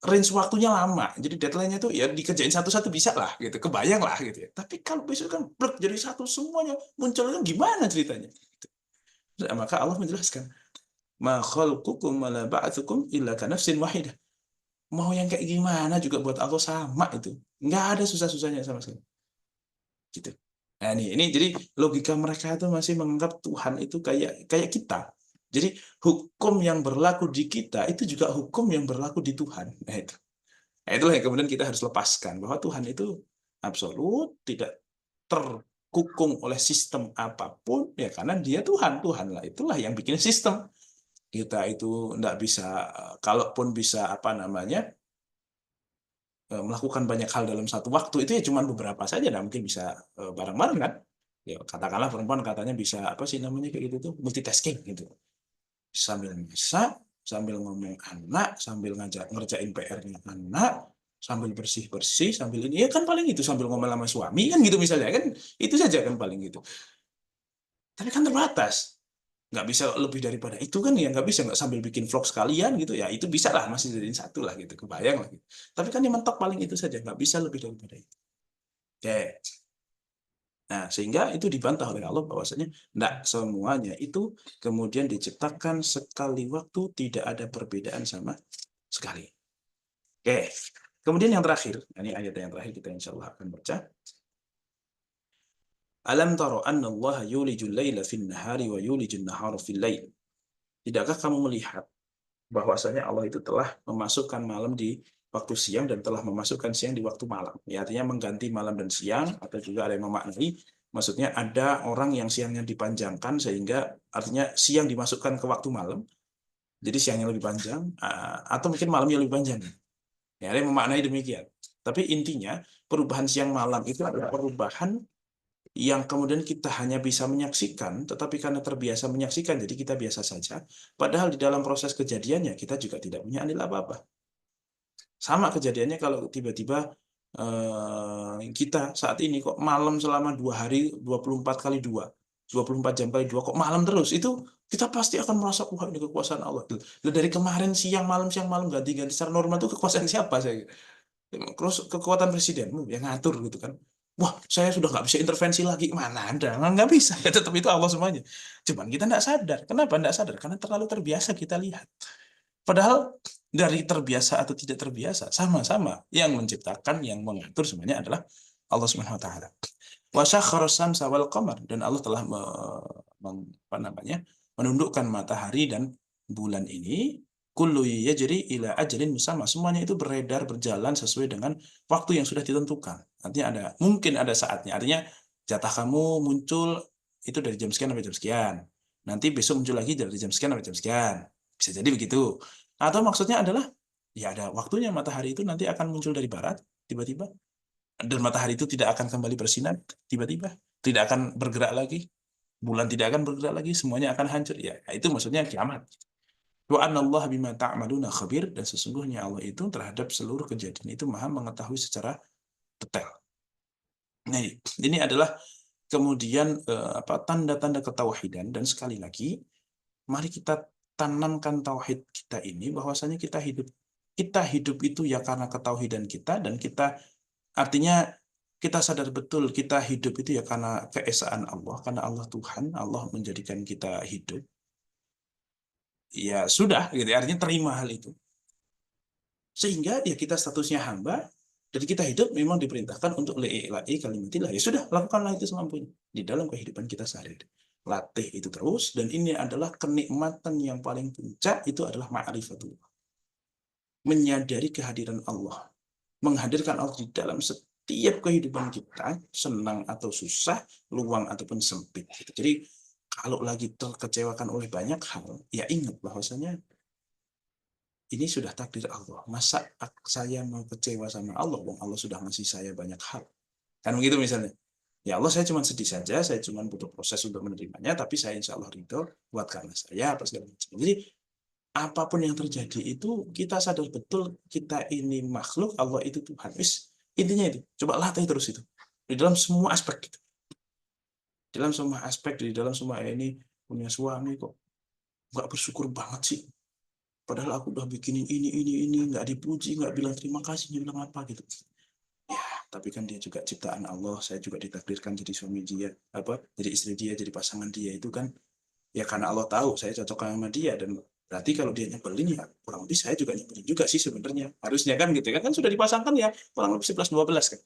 range waktunya lama, jadi deadline-nya tuh ya dikerjain satu-satu bisa lah gitu, kebayang lah gitu ya. Tapi kalau besok kan blek jadi satu semuanya munculnya gimana ceritanya? Nah, maka Allah menjelaskan, ma khalqukum wa la ba'atsukum illa ka nafsin wahidah. Mau yang kayak gimana juga buat Allah sama itu. Nggak ada susah-susahnya sama sekali. Gitu. Nah, ini jadi logika mereka itu masih menganggap Tuhan itu kayak kayak kita. Jadi hukum yang berlaku di kita itu juga hukum yang berlaku di Tuhan. Nah, itu. Nah, itulah yang kemudian kita harus lepaskan bahwa Tuhan itu absolut, tidak terkukung oleh sistem apapun ya karena dia Tuhan. Tuhan lah itulah yang bikin sistem. Kita itu tidak bisa, kalaupun bisa apa namanya melakukan banyak hal dalam satu waktu itu ya cuma beberapa saja, nah mungkin bisa bareng-bareng kan. Ya katakanlah perempuan katanya bisa apa sih namanya kayak gitu tuh multitasking gitu, sambil masak, sambil ngomong anak, sambil ngajak ngerjain PR-nya anak, sambil bersih-bersih, sambil ini ya kan paling itu sambil ngomong sama suami kan gitu misalnya kan, itu saja kan paling gitu. Tapi kan terbatas, nggak bisa lebih daripada itu kan ya, nggak bisa nggak sambil bikin vlog sekalian gitu ya, itu bisa lah masih jadiin satu lah gitu, kebayang lah gitu. Tapi kan yang mentok paling itu saja, nggak bisa lebih daripada itu. Oke. Nah, sehingga itu dibantah oleh Allah bahwasanya tidak semuanya itu kemudian diciptakan sekali waktu, tidak ada perbedaan sama sekali. Oke. Kemudian yang terakhir, ini ayat yang terakhir kita insya Allah akan baca. Alam taro anna Allah yulijul laila fin nahari wa yulijul nahara fil lail. Tidakkah kamu melihat bahwasanya Allah itu telah memasukkan malam di waktu siang dan telah memasukkan siang di waktu malam. Ya, artinya mengganti malam dan siang, atau juga ada yang memaknai, maksudnya ada orang yang siangnya dipanjangkan sehingga artinya siang dimasukkan ke waktu malam, jadi siangnya lebih panjang, atau mungkin malamnya lebih panjang. Ya, ada yang memaknai demikian. Tapi intinya perubahan siang malam itu adalah perubahan yang kemudian kita hanya bisa menyaksikan, tetapi karena terbiasa menyaksikan, jadi kita biasa saja. Padahal di dalam proses kejadiannya kita juga tidak punya andil apa-apa. Sama kejadiannya kalau tiba-tiba kita saat ini kok malam selama 2 hari 24 kali 2, 24 jam kali 2 kok malam terus, itu kita pasti akan merasa wah ini kekuasaan Allah. Dari kemarin siang malam ganti-ganti secara normal itu kekuasaan siapa saya? Terus kekuatan presidenmu yang ngatur gitu kan. Wah, saya sudah nggak bisa intervensi lagi. Mana ada? Nggak bisa. Ya, tetap itu Allah semuanya. Cuman kita nggak sadar. Kenapa nggak sadar? Karena terlalu terbiasa kita lihat. Padahal dari terbiasa atau tidak terbiasa, sama-sama yang menciptakan, yang mengatur semuanya adalah Allah Subhanahu wa taala. Wa syakhkhara syamsa wal qamar, dan Allah telah apa namanya? Menundukkan matahari dan bulan ini, kullu yajri ila ajalin musamma. Semuanya itu beredar berjalan sesuai dengan waktu yang sudah ditentukan. Artinya mungkin ada saatnya. Artinya jatah kamu muncul itu dari jam sekian sampai jam sekian. Nanti besok muncul lagi dari jam sekian sampai jam sekian. Bisa jadi begitu. Atau maksudnya adalah ya ada waktunya matahari itu nanti akan muncul dari barat tiba-tiba, dan matahari itu tidak akan kembali bersinar tiba-tiba, tidak akan bergerak lagi, bulan tidak akan bergerak lagi, semuanya akan hancur. Ya, itu maksudnya kiamat. Wa anallaha bima ta'maluna khabir, dan sesungguhnya Allah itu terhadap seluruh kejadian itu maha mengetahui secara detail. Nah, ini adalah kemudian tanda-tanda ketauhidan, dan sekali lagi mari kita tanamkan tauhid kita ini, bahwasanya kita hidup itu ya karena ketauhidan kita, dan kita artinya kita sadar betul kita hidup itu ya karena keesaan Allah, karena Allah Tuhan, Allah menjadikan kita hidup. Ya sudah, gitu. Artinya terima hal itu. Sehingga ya kita statusnya hamba, dan kita hidup memang diperintahkan untuk li'ila'i kalimatillah. Ya sudah, lakukanlah itu semampunya di dalam kehidupan kita sehari-hari. Latih itu terus, dan ini adalah kenikmatan yang paling puncak, itu adalah ma'rifatullah. Menyadari kehadiran Allah. Menghadirkan Allah di dalam setiap kehidupan kita, senang atau susah, luang ataupun sempit. Jadi kalau lagi terkecewakan oleh banyak hal, ya ingat bahwasanya ini sudah takdir Allah. Masa saya mau kecewa sama Allah, wong Allah sudah ngasih saya banyak hal. Kan begitu misalnya. Ya Allah, saya cuma sedih saja, saya cuma butuh proses untuk menerimanya, tapi saya insya Allah ridho buat karena saya, apa segala macam. Jadi apapun yang terjadi itu, kita sadar betul kita ini makhluk, Allah itu Tuhan. Intinya itu, coba latih terus itu. Di dalam semua aspek gitu. Di dalam semua aspek, di dalam semua ini, punya suami kok nggak bersyukur banget sih. Padahal aku udah bikinin ini, nggak dipuji, nggak bilang terima kasih, nggak bilang apa gitu. Ya, tapi kan dia juga ciptaan Allah, saya juga ditakdirkan jadi suami dia, jadi istri dia, jadi pasangan dia, itu kan ya karena Allah tahu saya cocok sama dia, dan berarti kalau dia nyebelin ya kurang lebih saya juga nyebelin juga sih sebenarnya. Harusnya kan gitu kan sudah dipasangkan ya kurang lebih 11-12 kan.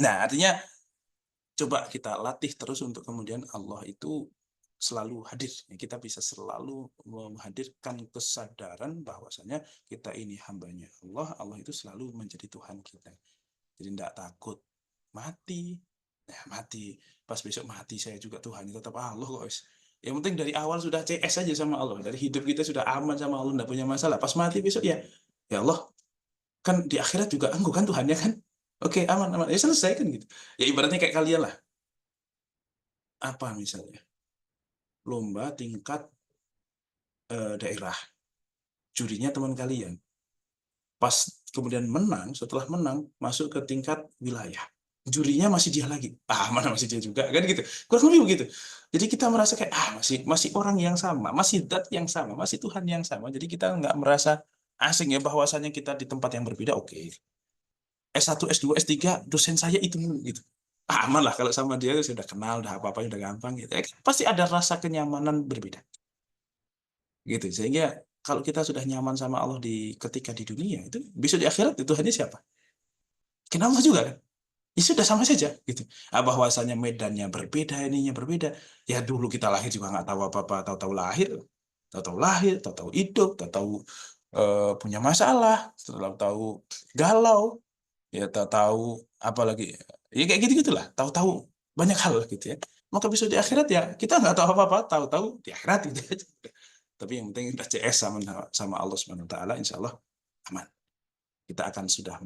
Nah, artinya coba kita latih terus untuk kemudian Allah itu selalu hadir. Kita bisa selalu menghadirkan kesadaran bahwasanya kita ini hambanya Allah, Allah itu selalu menjadi Tuhan kita. Jadi tidak takut mati, ya mati. Pas besok mati saya juga Tuhan, tetap Allah kok. Yang penting dari awal sudah CS aja sama Allah. Dari hidup kita sudah aman sama Allah, tidak punya masalah. Pas mati besok ya Allah, kan di akhirat juga engkau kan Tuhannya kan. Oke, aman, aman. Ya selesai kan gitu. Ya ibaratnya kayak kalian lah. Apa misalnya? Lomba tingkat daerah. Jurinya teman kalian. Pas kemudian menang, setelah menang, masuk ke tingkat wilayah. Jurinya masih dia lagi. Mana masih dia juga, kan gitu. Kurang lebih begitu. Jadi kita merasa kayak, masih orang yang sama, masih zat yang sama, masih Tuhan yang sama. Jadi kita nggak merasa asing ya bahwasanya kita di tempat yang berbeda, oke. S1, S2, S3, dosen saya itu gitu. Aman lah kalau sama dia sudah kenal, udah apa-apa udah gampang gitu. Pasti ada rasa kenyamanan berbeda. Gitu. Sehingga kalau kita sudah nyaman sama Allah ketika di dunia, itu besok di akhirat itu hanya siapa? Kenal Allah juga kan? Ya sudah sama saja gitu. Bahwasanya medannya berbeda, ininya berbeda. Ya dulu kita lahir juga nggak tahu apa-apa, tahu-tahu lahir, tahu-tahu hidup, tahu-tahu punya masalah, tahu-tahu galau, ya tahu-tahu apa lagi, ya kayak gitu gitulah, tahu-tahu banyak hal gitu ya. Maka besok di akhirat ya kita nggak tahu apa-apa, tahu-tahu di akhirat gitu aja. Tapi yang penting kita CS sama Allah Subhanahu Wa Taala, insya Allah aman. Kita akan sudah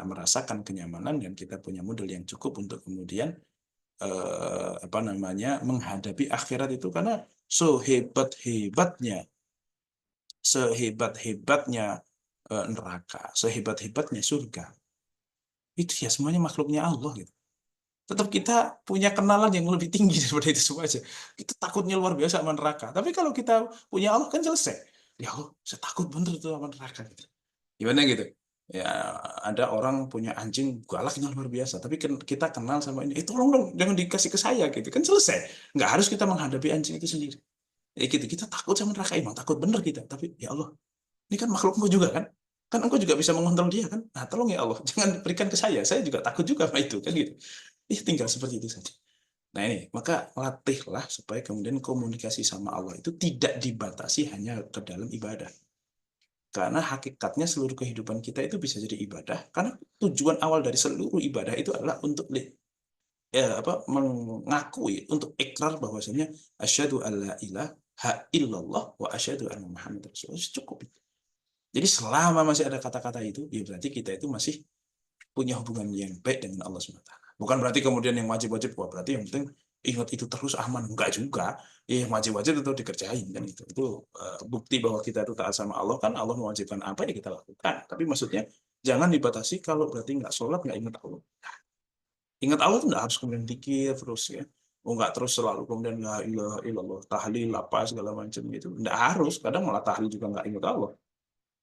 merasakan kenyamanan, dan kita punya modal yang cukup untuk kemudian menghadapi akhirat itu, karena sehebat-hebatnya neraka, sehebat-hebatnya surga, itu ya semuanya makhluknya Allah gitu. Tetap kita punya kenalan yang lebih tinggi daripada itu semua aja. Kita takutnya luar biasa sama neraka. Tapi kalau kita punya Allah kan selesai. Ya Allah, saya takut bener tuh sama neraka gitu. Gimana gitu? Ya ada orang punya anjing galaknya luar biasa, tapi kita kenal sama ini, tolong dong jangan dikasih ke saya gitu, kan selesai. Nggak harus kita menghadapi anjing itu sendiri. Gitu, kita takut sama neraka, emang takut bener kita, tapi ya Allah, ini kan makhlukmu juga kan engkau juga bisa mengontrol dia kan, nah tolong ya Allah jangan berikan ke saya juga takut juga sama itu kan gitu. Tinggal seperti itu saja. Nah ini, maka latihlah supaya kemudian komunikasi sama Allah itu tidak dibatasi hanya ke dalam ibadah. Karena hakikatnya seluruh kehidupan kita itu bisa jadi ibadah, karena tujuan awal dari seluruh ibadah itu adalah untuk mengakui, untuk ikrar bahwasanya asyhadu alla ilaha illallah wa asyhadu anna muhammadar rasulullah. Cukup. Jadi selama masih ada kata-kata itu, ya berarti kita itu masih punya hubungan yang baik dengan Allah SWT. Bukan berarti kemudian yang wajib-wajib, berarti yang penting ingat itu terus aman. Enggak juga. Yang wajib-wajib itu dikerjain kan itu. Itu bukti bahwa kita itu taat sama Allah, kan Allah mewajibkan apa ya kita lakukan. Tapi maksudnya jangan dibatasi kalau berarti nggak sholat, nggak ingat Allah. Ingat Allah itu nggak harus kemudian dikir terus ya. Oh nggak terus selalu kemudian la ilaha illallah, tahlil apa segala macam gitu. Nggak harus. Kadang malah tahlil juga nggak ingat Allah.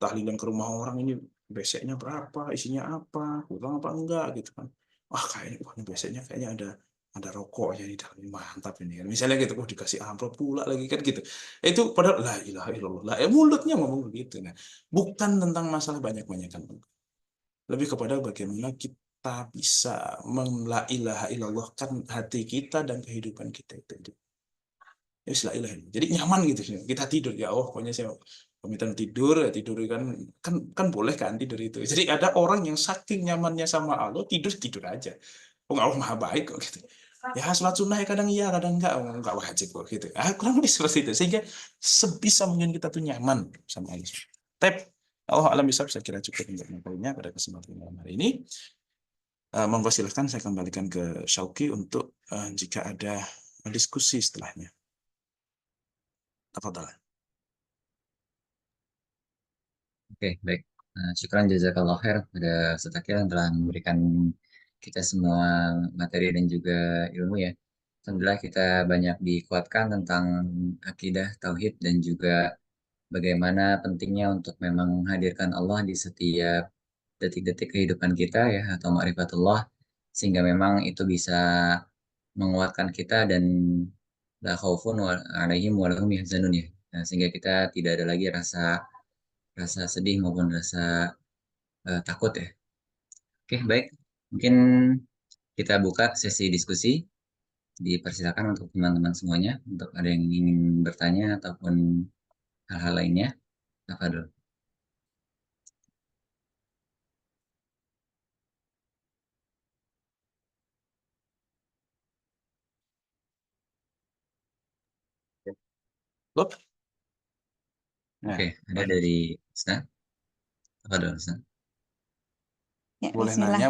Tahlilan ke rumah orang ini beseknya berapa, isinya apa, kurang apa enggak gitu kan. Wah kayaknya wah, ini beseknya kayaknya ada rokoknya di dalam, mantap ini kan. Misalnya gitu, oh dikasih amplop pula lagi kan gitu. Itu padahal la ilaha illallah. Lah, mulutnya ngomong begitu. Nah, bukan tentang masalah banyak-banyakan. Lebih kepada bagaimana kita bisa la ilaha illallah kan hati kita dan kehidupan kita itu. Ya la ilaha illallah. Jadi nyaman gitu. Kita tidur ya, oh pokoknya saya pamitan tidur, ya tidur kan kan boleh kan tidur itu. Jadi ada orang yang saking nyamannya sama Allah tidur tidur aja. Oh Allah maha baik kok gitu. Ya sholat sunnah ya kadang iya kadang enggak wajib kok gitu. Kurang lebih seperti itu. Sehingga sebisa mungkin kita tuh nyaman sama Allah. Tapi Allah alam bisa saya kira cukup untuk menyampaikannya pada kesempatan malam hari ini. Monggo silahkan saya kembalikan ke Syauqi untuk jika ada diskusi setelahnya. Tafadhal. Oke, baik. Syukran jazakallah khair pada Ustaz Akil yang telah memberikan kita semua materi dan juga ilmu ya. Alhamdulillah kita banyak dikuatkan tentang akidah, tauhid, dan juga bagaimana pentingnya untuk memang menghadirkan Allah di setiap detik-detik kehidupan kita ya, atau ma'rifatullah, sehingga memang itu bisa menguatkan kita dan la khaufun alaihim wa lahum yahzanun ya. Nah, sehingga kita tidak ada lagi rasa rasa sedih maupun rasa takut ya. Oke, baik. Mungkin kita buka sesi diskusi. Dipersilakan untuk teman-teman semuanya untuk ada yang ingin bertanya ataupun hal-hal lainnya. Apa dulu? Loh, nah, Oke, ada dari Ustaz. Apa dulu, Ustaz? Ya, boleh bismillah. nanya,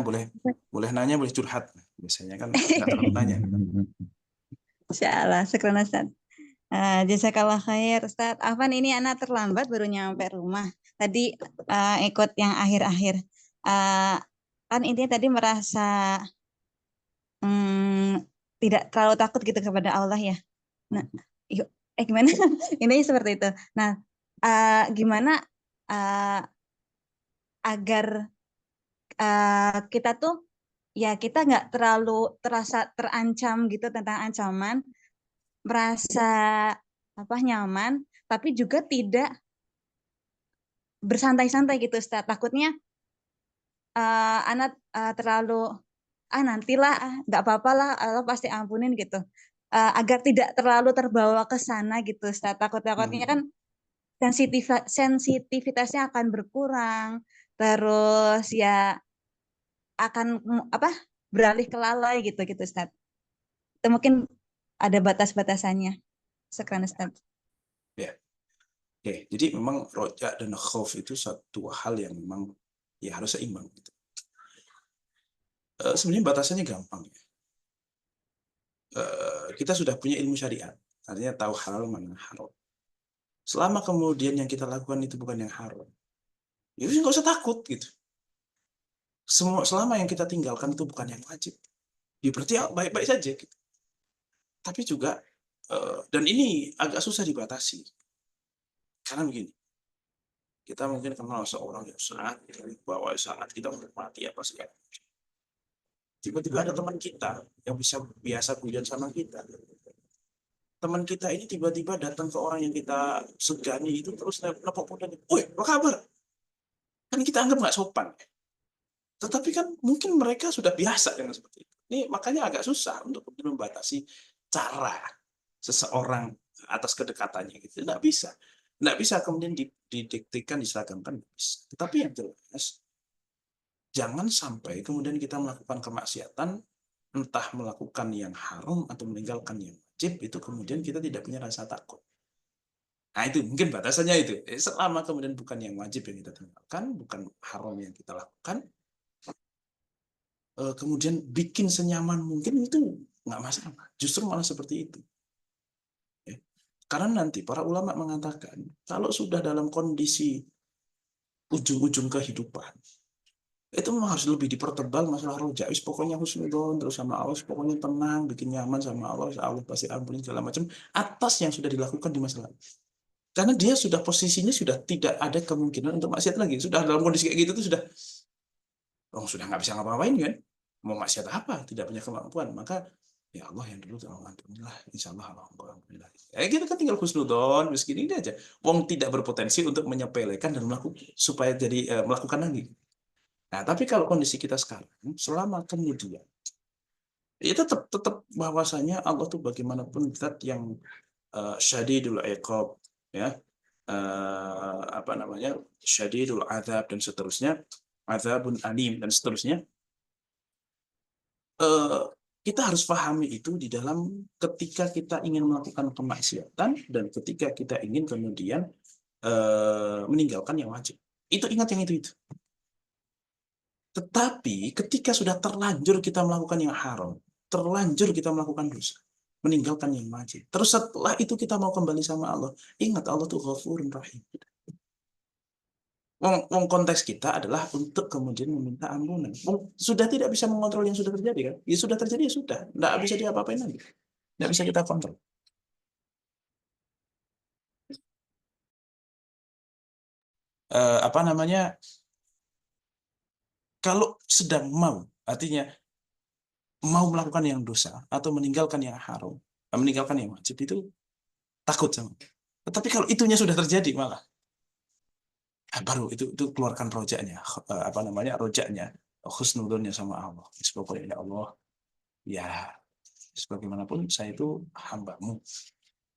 boleh nanya, boleh curhat. Biasanya kan nggak terlalu nanya. Insyaallah, syukran Ustaz. Jazakallah khair Ustaz. Afan, ini anak terlambat baru nyampe rumah. Tadi ikut yang akhir-akhir. Eh, kan intinya tadi merasa hmm, tidak terlalu takut gitu kepada Allah ya. Nah, yuk, gimana? Ini seperti itu. Nah, gimana eh, agar kita tuh ya kita nggak terlalu terasa terancam gitu tentang ancaman, merasa apa nyaman, tapi juga tidak bersantai-santai gitu Ustaz. Takutnya anak terlalu nantilah nggak apa-apa lah Allah pasti ampunin gitu. Agar tidak terlalu terbawa ke sana gitu Ustaz. Takut-takutnya kan sensitivitasnya akan berkurang, terus ya akan apa beralih ke lalai gitu gitu Ustaz. Itu mungkin ada batas-batasannya. Sekarang Ustaz. Ya, oke. Jadi memang roja dan khauf itu satu hal yang memang ya harus seimbang. Gitu. Sebenarnya batasannya gampang. Ya. Kita sudah punya ilmu syariat, artinya tahu halal mana haram. Selama kemudian yang kita lakukan itu bukan yang haram, itu nggak usah takut gitu. Semua selama yang kita tinggalkan itu bukan yang wajib, ya berarti ya baik-baik saja. Gitu. Tapi juga dan ini agak susah dibatasi karena begini, kita mungkin kenal seorang yang sangat bahwa sangat kita hormati apa segala macam. Tiba-tiba ada teman kita yang bisa biasa guyon sama kita. Teman kita ini tiba-tiba datang ke orang yang kita segani itu terus nepok pundak, "Woi, apa kabar?" Kan kita anggap nggak sopan. Tetapi kan mungkin mereka sudah biasa dengan seperti itu. Ini makanya agak susah untuk membatasi cara seseorang atas kedekatannya gitu. Tidak bisa. Tidak bisa kemudian didiktikan, diseragamkan. Tetapi yang jelas, jangan sampai kemudian kita melakukan kemaksiatan, entah melakukan yang haram atau meninggalkan yang wajib, itu kemudian kita tidak punya rasa takut. Nah itu mungkin batasannya itu. Selama kemudian bukan yang wajib yang kita tinggalkan, bukan haram yang kita lakukan, kemudian bikin senyaman mungkin itu nggak masalah. Justru malah seperti itu. Ya. Karena nanti para ulama mengatakan, kalau sudah dalam kondisi ujung-ujung kehidupan, Itu memang harus lebih dipertebal masalah roja. Wis pokoknya husnudon terus sama Allah, wis pokoknya tenang, bikin nyaman sama Allah, Allah pasti ampuni segala macam atas yang sudah dilakukan di masa lalu. Karena dia sudah posisinya sudah tidak ada kemungkinan untuk maksiat lagi. Sudah dalam kondisi kayak gitu tuh sudah nggak bisa ngapa-ngapain kan. Mau maksiat apa? Tidak punya kemampuan. Maka ya Allah yang dulu tolong ampunilah. Insya Allah Allah ampunilah. Kita kan tinggal husnudon, miskin ini aja. Wong tidak berpotensi untuk menyepelekan dan melakukan supaya jadi melakukan lagi. Nah, tapi kalau kondisi kita sekarang, selama kemudian, ya tetap bahwasanya Allah tuh bagaimanapun zat yang syadidul iqab, ya, apa namanya, syadidul azab dan seterusnya, azabun alim dan seterusnya. Eh, kita harus pahami itu di dalam ketika kita ingin melakukan kemaksiatan dan ketika kita ingin kemudian meninggalkan yang wajib. Itu ingat yang itu. Tetapi ketika sudah terlanjur kita melakukan yang haram, terlanjur kita melakukan dosa, meninggalkan yang wajib. Terus setelah itu kita mau kembali sama Allah, ingat Allah tuh Ghafurun Rahim. Konteks kita adalah untuk kemudian meminta ampunan. Sudah tidak bisa mengontrol yang sudah terjadi kan? Ya sudah terjadi ya sudah, tidak bisa diapa-apain lagi, tidak bisa kita kontrol. Apa namanya? Kalau sedang mau, artinya mau melakukan yang dosa atau meninggalkan yang haram, meninggalkan yang wajib itu takut sama. Tetapi kalau itunya sudah terjadi malah baru itu keluarkan rojaknya, apa namanya, rojaknya, husnudonnya sama Allah. Pokoknya ya Allah, ya sebagaimanapun saya itu hambamu.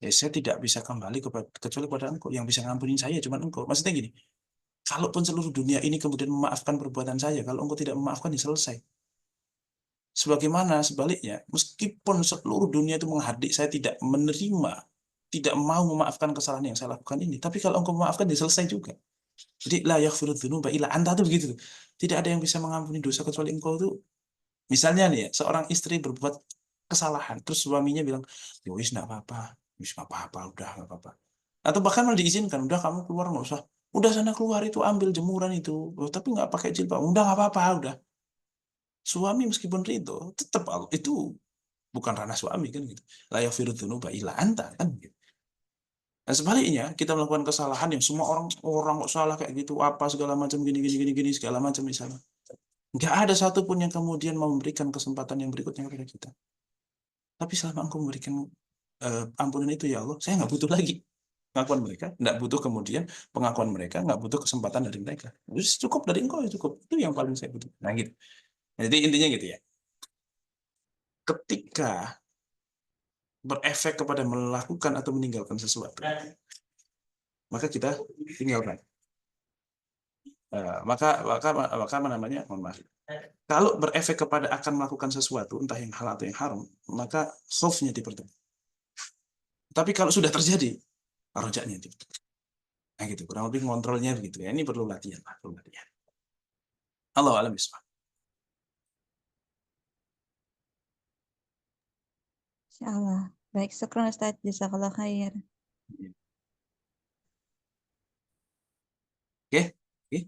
Ya saya tidak bisa kembali kecuali kepada Engkau. Yang bisa ngampunin saya cuma Engkau. Maksudnya gini, kalaupun seluruh dunia ini kemudian memaafkan perbuatan saya, kalau Engkau tidak memaafkan ya selesai. Sebagaimana sebaliknya, meskipun seluruh dunia itu menghadik saya tidak menerima, tidak mau memaafkan kesalahan yang saya lakukan ini, tapi kalau Engkau memaafkan ya selesai juga. Jadi la yaghfiru dzunuba illa anta tuh begitu. Tidak ada yang bisa mengampuni dosa kecuali Engkau tuh. Misalnya nih ya, seorang istri berbuat kesalahan, terus suaminya bilang, ya wis enggak apa-apa, wis enggak apa-apa, udah enggak apa-apa. Atau bahkan malah diizinkan, udah kamu keluar enggak usah. Udah sana keluar itu ambil jemuran itu. Oh, tapi enggak pakai jilbab. Udah enggak apa-apa, udah. Suami meskipun ridho, tetap itu bukan ranah suami kan gitu. La yaghfiru dzunuba illa anta kan gitu. Dan sebaliknya, kita melakukan kesalahan yang semua orang kok salah kayak gitu, apa segala macam gini segala macam misalnya. Nggak ada satupun yang kemudian memberikan kesempatan yang berikutnya kepada kita. Tapi selama Engkau memberikan ampunan itu ya Allah, saya nggak butuh lagi pengakuan mereka, nggak butuh kemudian pengakuan mereka, nggak butuh kesempatan dari mereka. Cukup dari Engkau ya cukup. Itu yang paling saya butuh. Nah gitu. Jadi intinya gitu ya. Ketika berefek kepada melakukan atau meninggalkan sesuatu, maka kita tinggalkan. Maka apa namanya? Mohon maaf. Kalau berefek kepada akan melakukan sesuatu, entah yang halal atau yang haram, maka khaufnya dipertemukan. Tapi kalau sudah terjadi, rojaknya dipertemukan. Nah gitu, kurang lebih kontrolnya begitu ya. Ini perlu latihan, perlu latihan. Allah alam bismillah. Insyaallah. Baik, syukran Ustaz. Jazakallah khair. Oke, oke.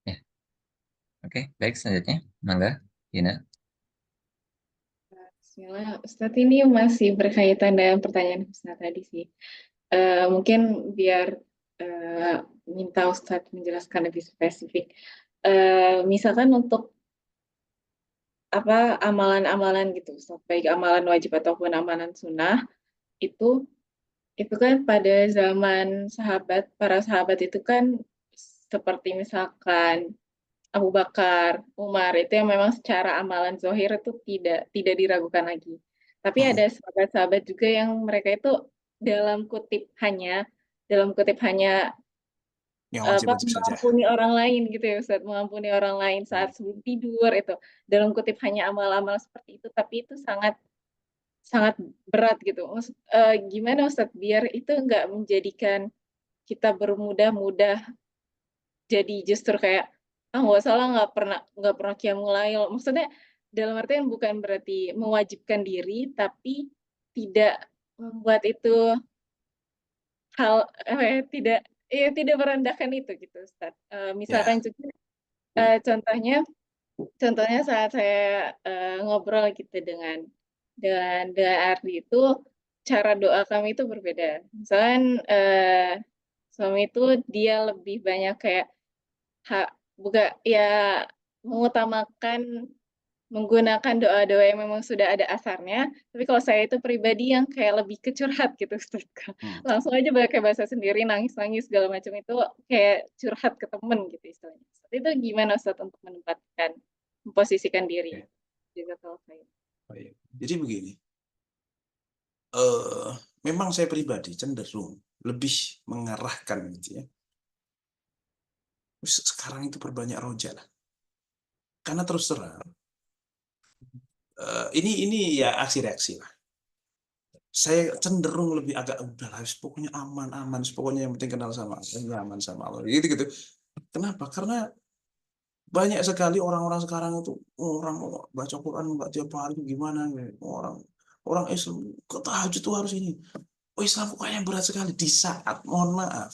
Ya, oke, baik selanjutnya, mangga, Dina. Bismillah, Ustadz ini masih berkaitan dengan pertanyaan Ustadz tadi sih. Mungkin biar minta Ustadz menjelaskan lebih spesifik. Misalkan untuk apa amalan-amalan gitu, Ustadz, baik amalan wajib ataupun amalan sunnah, itu kan pada zaman para sahabat itu kan seperti misalkan Abu Bakar, Umar, itu yang memang secara amalan zohir itu tidak diragukan lagi. Tapi ada sahabat-sahabat juga yang mereka itu dalam kutip hanya Yang wajib-wajib saja. mengampuni orang lain gitu ya Ustaz, mengampuni orang lain saat sebelum tidur itu. Dalam kutip hanya amal-amal seperti itu, tapi itu sangat sangat berat gitu. Gimana Ustaz biar itu nggak menjadikan kita bermudah-mudah jadi justru kayak nggak salah nggak pernah qiyamul lail. Maksudnya dalam artian bukan berarti mewajibkan diri, tapi tidak membuat itu hal tidak merendahkan itu gitu Ustaz. Misalkan Ya, juga contohnya saat saya ngobrol gitu dengan Ardi itu cara doa kami itu berbeda. Misalkan suami itu dia lebih banyak kayak bukan ya mengutamakan menggunakan doa-doa yang memang sudah ada asarnya, tapi kalau saya itu pribadi yang kayak lebih ke curhat gitu Ustaz. hmm, Langsung aja pakai bahasa sendiri, nangis-nangis segala macam itu kayak curhat ke temen gitu istilahnya. Ustaz. Itu gimana Ustaz untuk memposisikan diri? oke, Jazakallah khair. baik. Jadi begini, memang saya pribadi cenderung lebih mengarahkan gitu ya. Sekarang itu perbanyak roja lah. Karena terus terang, ini ya aksi reaksi lah. Saya cenderung lebih agak udah lah, pokoknya aman, pokoknya yang penting kenal sama Allah, nyaman sama Allah, gitu. Kenapa? Karena banyak sekali orang-orang sekarang itu orang baca Quran nggak tiap hari gimana orang Islam kok tahajud tuh harus ini. Oh, Islam kok kayaknya berat sekali di saat mohon maaf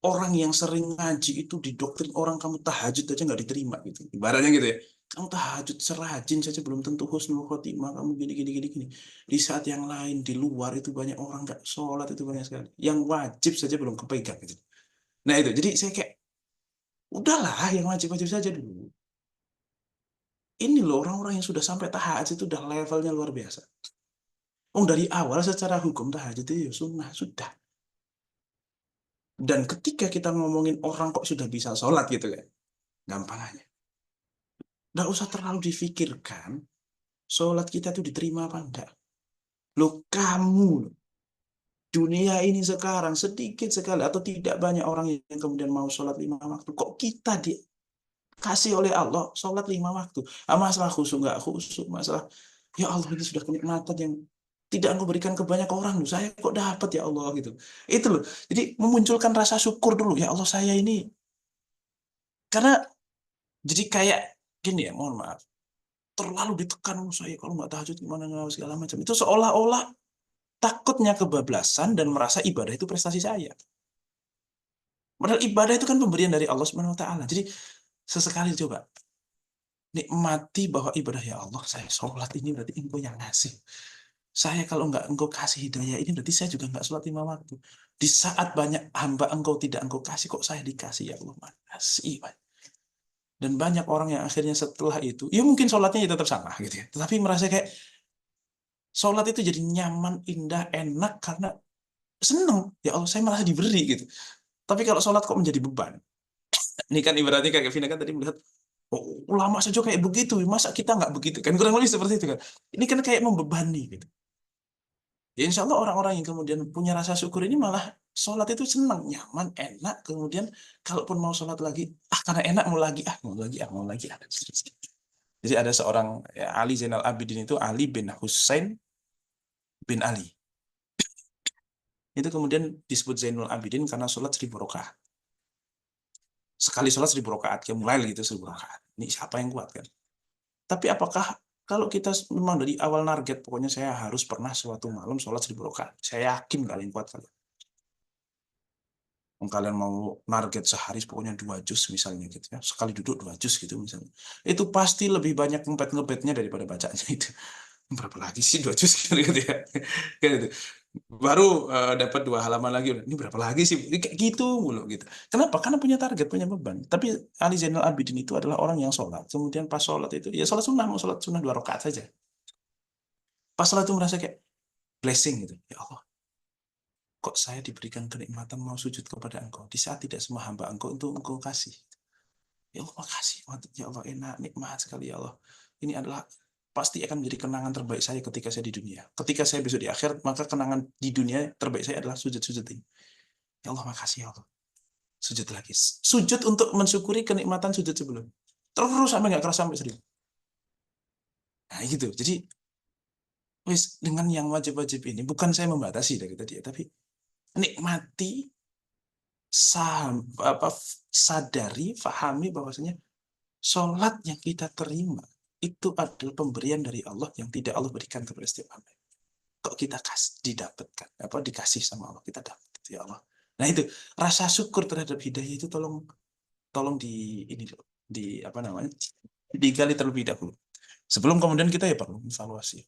orang yang sering ngaji itu didoktrin orang kamu tahajud aja nggak diterima gitu. Ibaratnya gitu ya. Kamu tahajud serajin saja belum tentu husnul khotimah, kamu gini. Di saat yang lain di luar itu banyak orang nggak sholat itu banyak sekali. Yang wajib saja belum kepegang gitu. Nah itu, jadi saya kayak udahlah yang wajib-wajib saja dulu. Ini loh orang-orang yang sudah sampai tahajud itu udah levelnya luar biasa. Dari awal secara hukum tahajud itu ya sunnah sudah. Dan ketika kita ngomongin orang kok sudah bisa sholat gitu kan, gampang aja. Nggak usah terlalu difikirkan sholat kita itu diterima apa enggak. Loh kamu, dunia ini sekarang sedikit sekali atau tidak banyak orang yang kemudian mau sholat 5 waktu. Kok kita dikasih oleh Allah sholat 5 waktu. Masalah khusyuk nggak khusyuk, masalah ya Allah ini sudah kenikmatan yang tidak engkau berikan ke banyak orang loh. Saya kok dapat ya Allah gitu. Itu loh. Jadi memunculkan rasa syukur dulu ya Allah saya ini. Karena jadi kayak gini ya, mohon maaf. Terlalu ditekan saya kalau nggak tahajud gimana segala macam. Itu seolah-olah takutnya kebablasan dan merasa ibadah itu prestasi saya. Padahal ibadah itu kan pemberian dari Allah Subhanahu wa taala. Jadi sesekali coba nikmati bahwa ibadah ya Allah, saya sholat ini berarti engkau yang ngasih. Saya kalau nggak engkau kasih hidayah ini berarti saya juga nggak sholat 5 waktu. Di saat banyak hamba engkau tidak engkau kasih, kok saya dikasih ya Allah, makasih. Dan banyak orang yang akhirnya setelah itu, ya mungkin sholatnya ya tetap sama gitu ya. Tetapi merasa kayak sholat itu jadi nyaman, indah, enak karena seneng. Ya Allah, saya merasa diberi gitu. Tapi kalau sholat kok menjadi beban. Ini kan ibaratnya kayak Vina kan tadi melihat, oh, ulama saja kayak begitu, masa kita nggak begitu? Kan kurang lebih seperti itu kan. Ini kan kayak membebani gitu. Ya insya Allah orang-orang yang kemudian punya rasa syukur ini malah sholat itu senang, nyaman, enak. Kemudian kalaupun mau sholat lagi, karena enak mau lagi. Jadi ada seorang ya, Ali Zainal Abidin itu Ali bin Husain bin Ali. Itu kemudian disebut Zainul Abidin karena sholat 1000 rakaat. Sekali sholat 1000 rakaat, dia mulai gitu 1000 rakaat. Ini siapa yang kuat kan? Tapi apakah kalau kita memang dari awal target, pokoknya saya harus pernah suatu malam sholat 1000 rakaat. Saya yakin kalian kuat kalian. Kalian mau target sehari pokoknya 2 juz misalnya gitu ya. Sekali duduk 2 juz gitu misalnya. Itu pasti lebih banyak ngebetnya daripada bacanya itu. Berapa lagi sih 2 juz gitu ya. Kan itu. Baru dapat 2 halaman lagi, ini berapa lagi sih? Kayak gitu mulu gitu. Kenapa? Karena punya target, punya beban. Tapi Ali Zainal Abidin itu adalah orang yang sholat. Kemudian pas sholat itu, ya sholat sunnah, mau sholat sunnah 2 rakaat saja. Pas sholat itu merasa kayak blessing gitu. Ya Allah, kok saya diberikan kenikmatan mau sujud kepada engkau. Di saat tidak semua hamba engkau untuk engkau kasih. Ya Allah, makasih. Ya Allah, enak, nikmat sekali ya Allah. Ini adalah pasti akan menjadi kenangan terbaik saya ketika saya di dunia. Ketika saya besok di akhirat, maka kenangan di dunia terbaik saya adalah sujud-sujud ini. Ya Allah, makasih ya Allah. Sujud lagi. Sujud untuk mensyukuri kenikmatan sujud sebelum. Terus sampai nggak kerasa sampai 1000. Nah gitu. Jadi wis dengan yang wajib-wajib ini, bukan saya membatasi dari tadi ya, tapi nikmati, sadari, fahami bahwasanya sholat yang kita terima itu adalah pemberian dari Allah yang tidak Allah berikan kepada setiap hamba. Kok kalau kita didapatkan, dikasih sama Allah, kita dapat ya Allah. Nah itu rasa syukur terhadap hidayah itu tolong digali terlebih dahulu. Sebelum kemudian kita ya perlu evaluasi.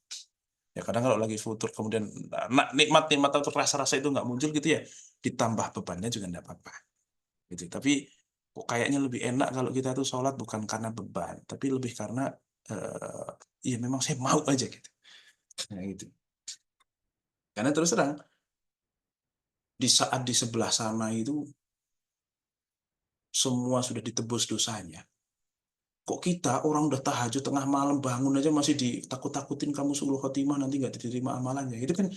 Ya kadang kalau lagi futur kemudian nikmat-nikmat atau rasa-rasa itu nggak muncul gitu ya, ditambah bebannya juga nggak apa-apa. Gitu. Tapi kok kayaknya lebih enak kalau kita tuh sholat bukan karena beban, tapi lebih karena ya memang saya mau aja gitu. Nah gitu. Karena terus terang di saat di sebelah sana itu semua sudah ditebus dosanya. Kok kita orang udah tahajud tengah malam bangun aja masih ditakut-takutin kamu suul khotimah nanti nggak diterima amalannya. Itu kan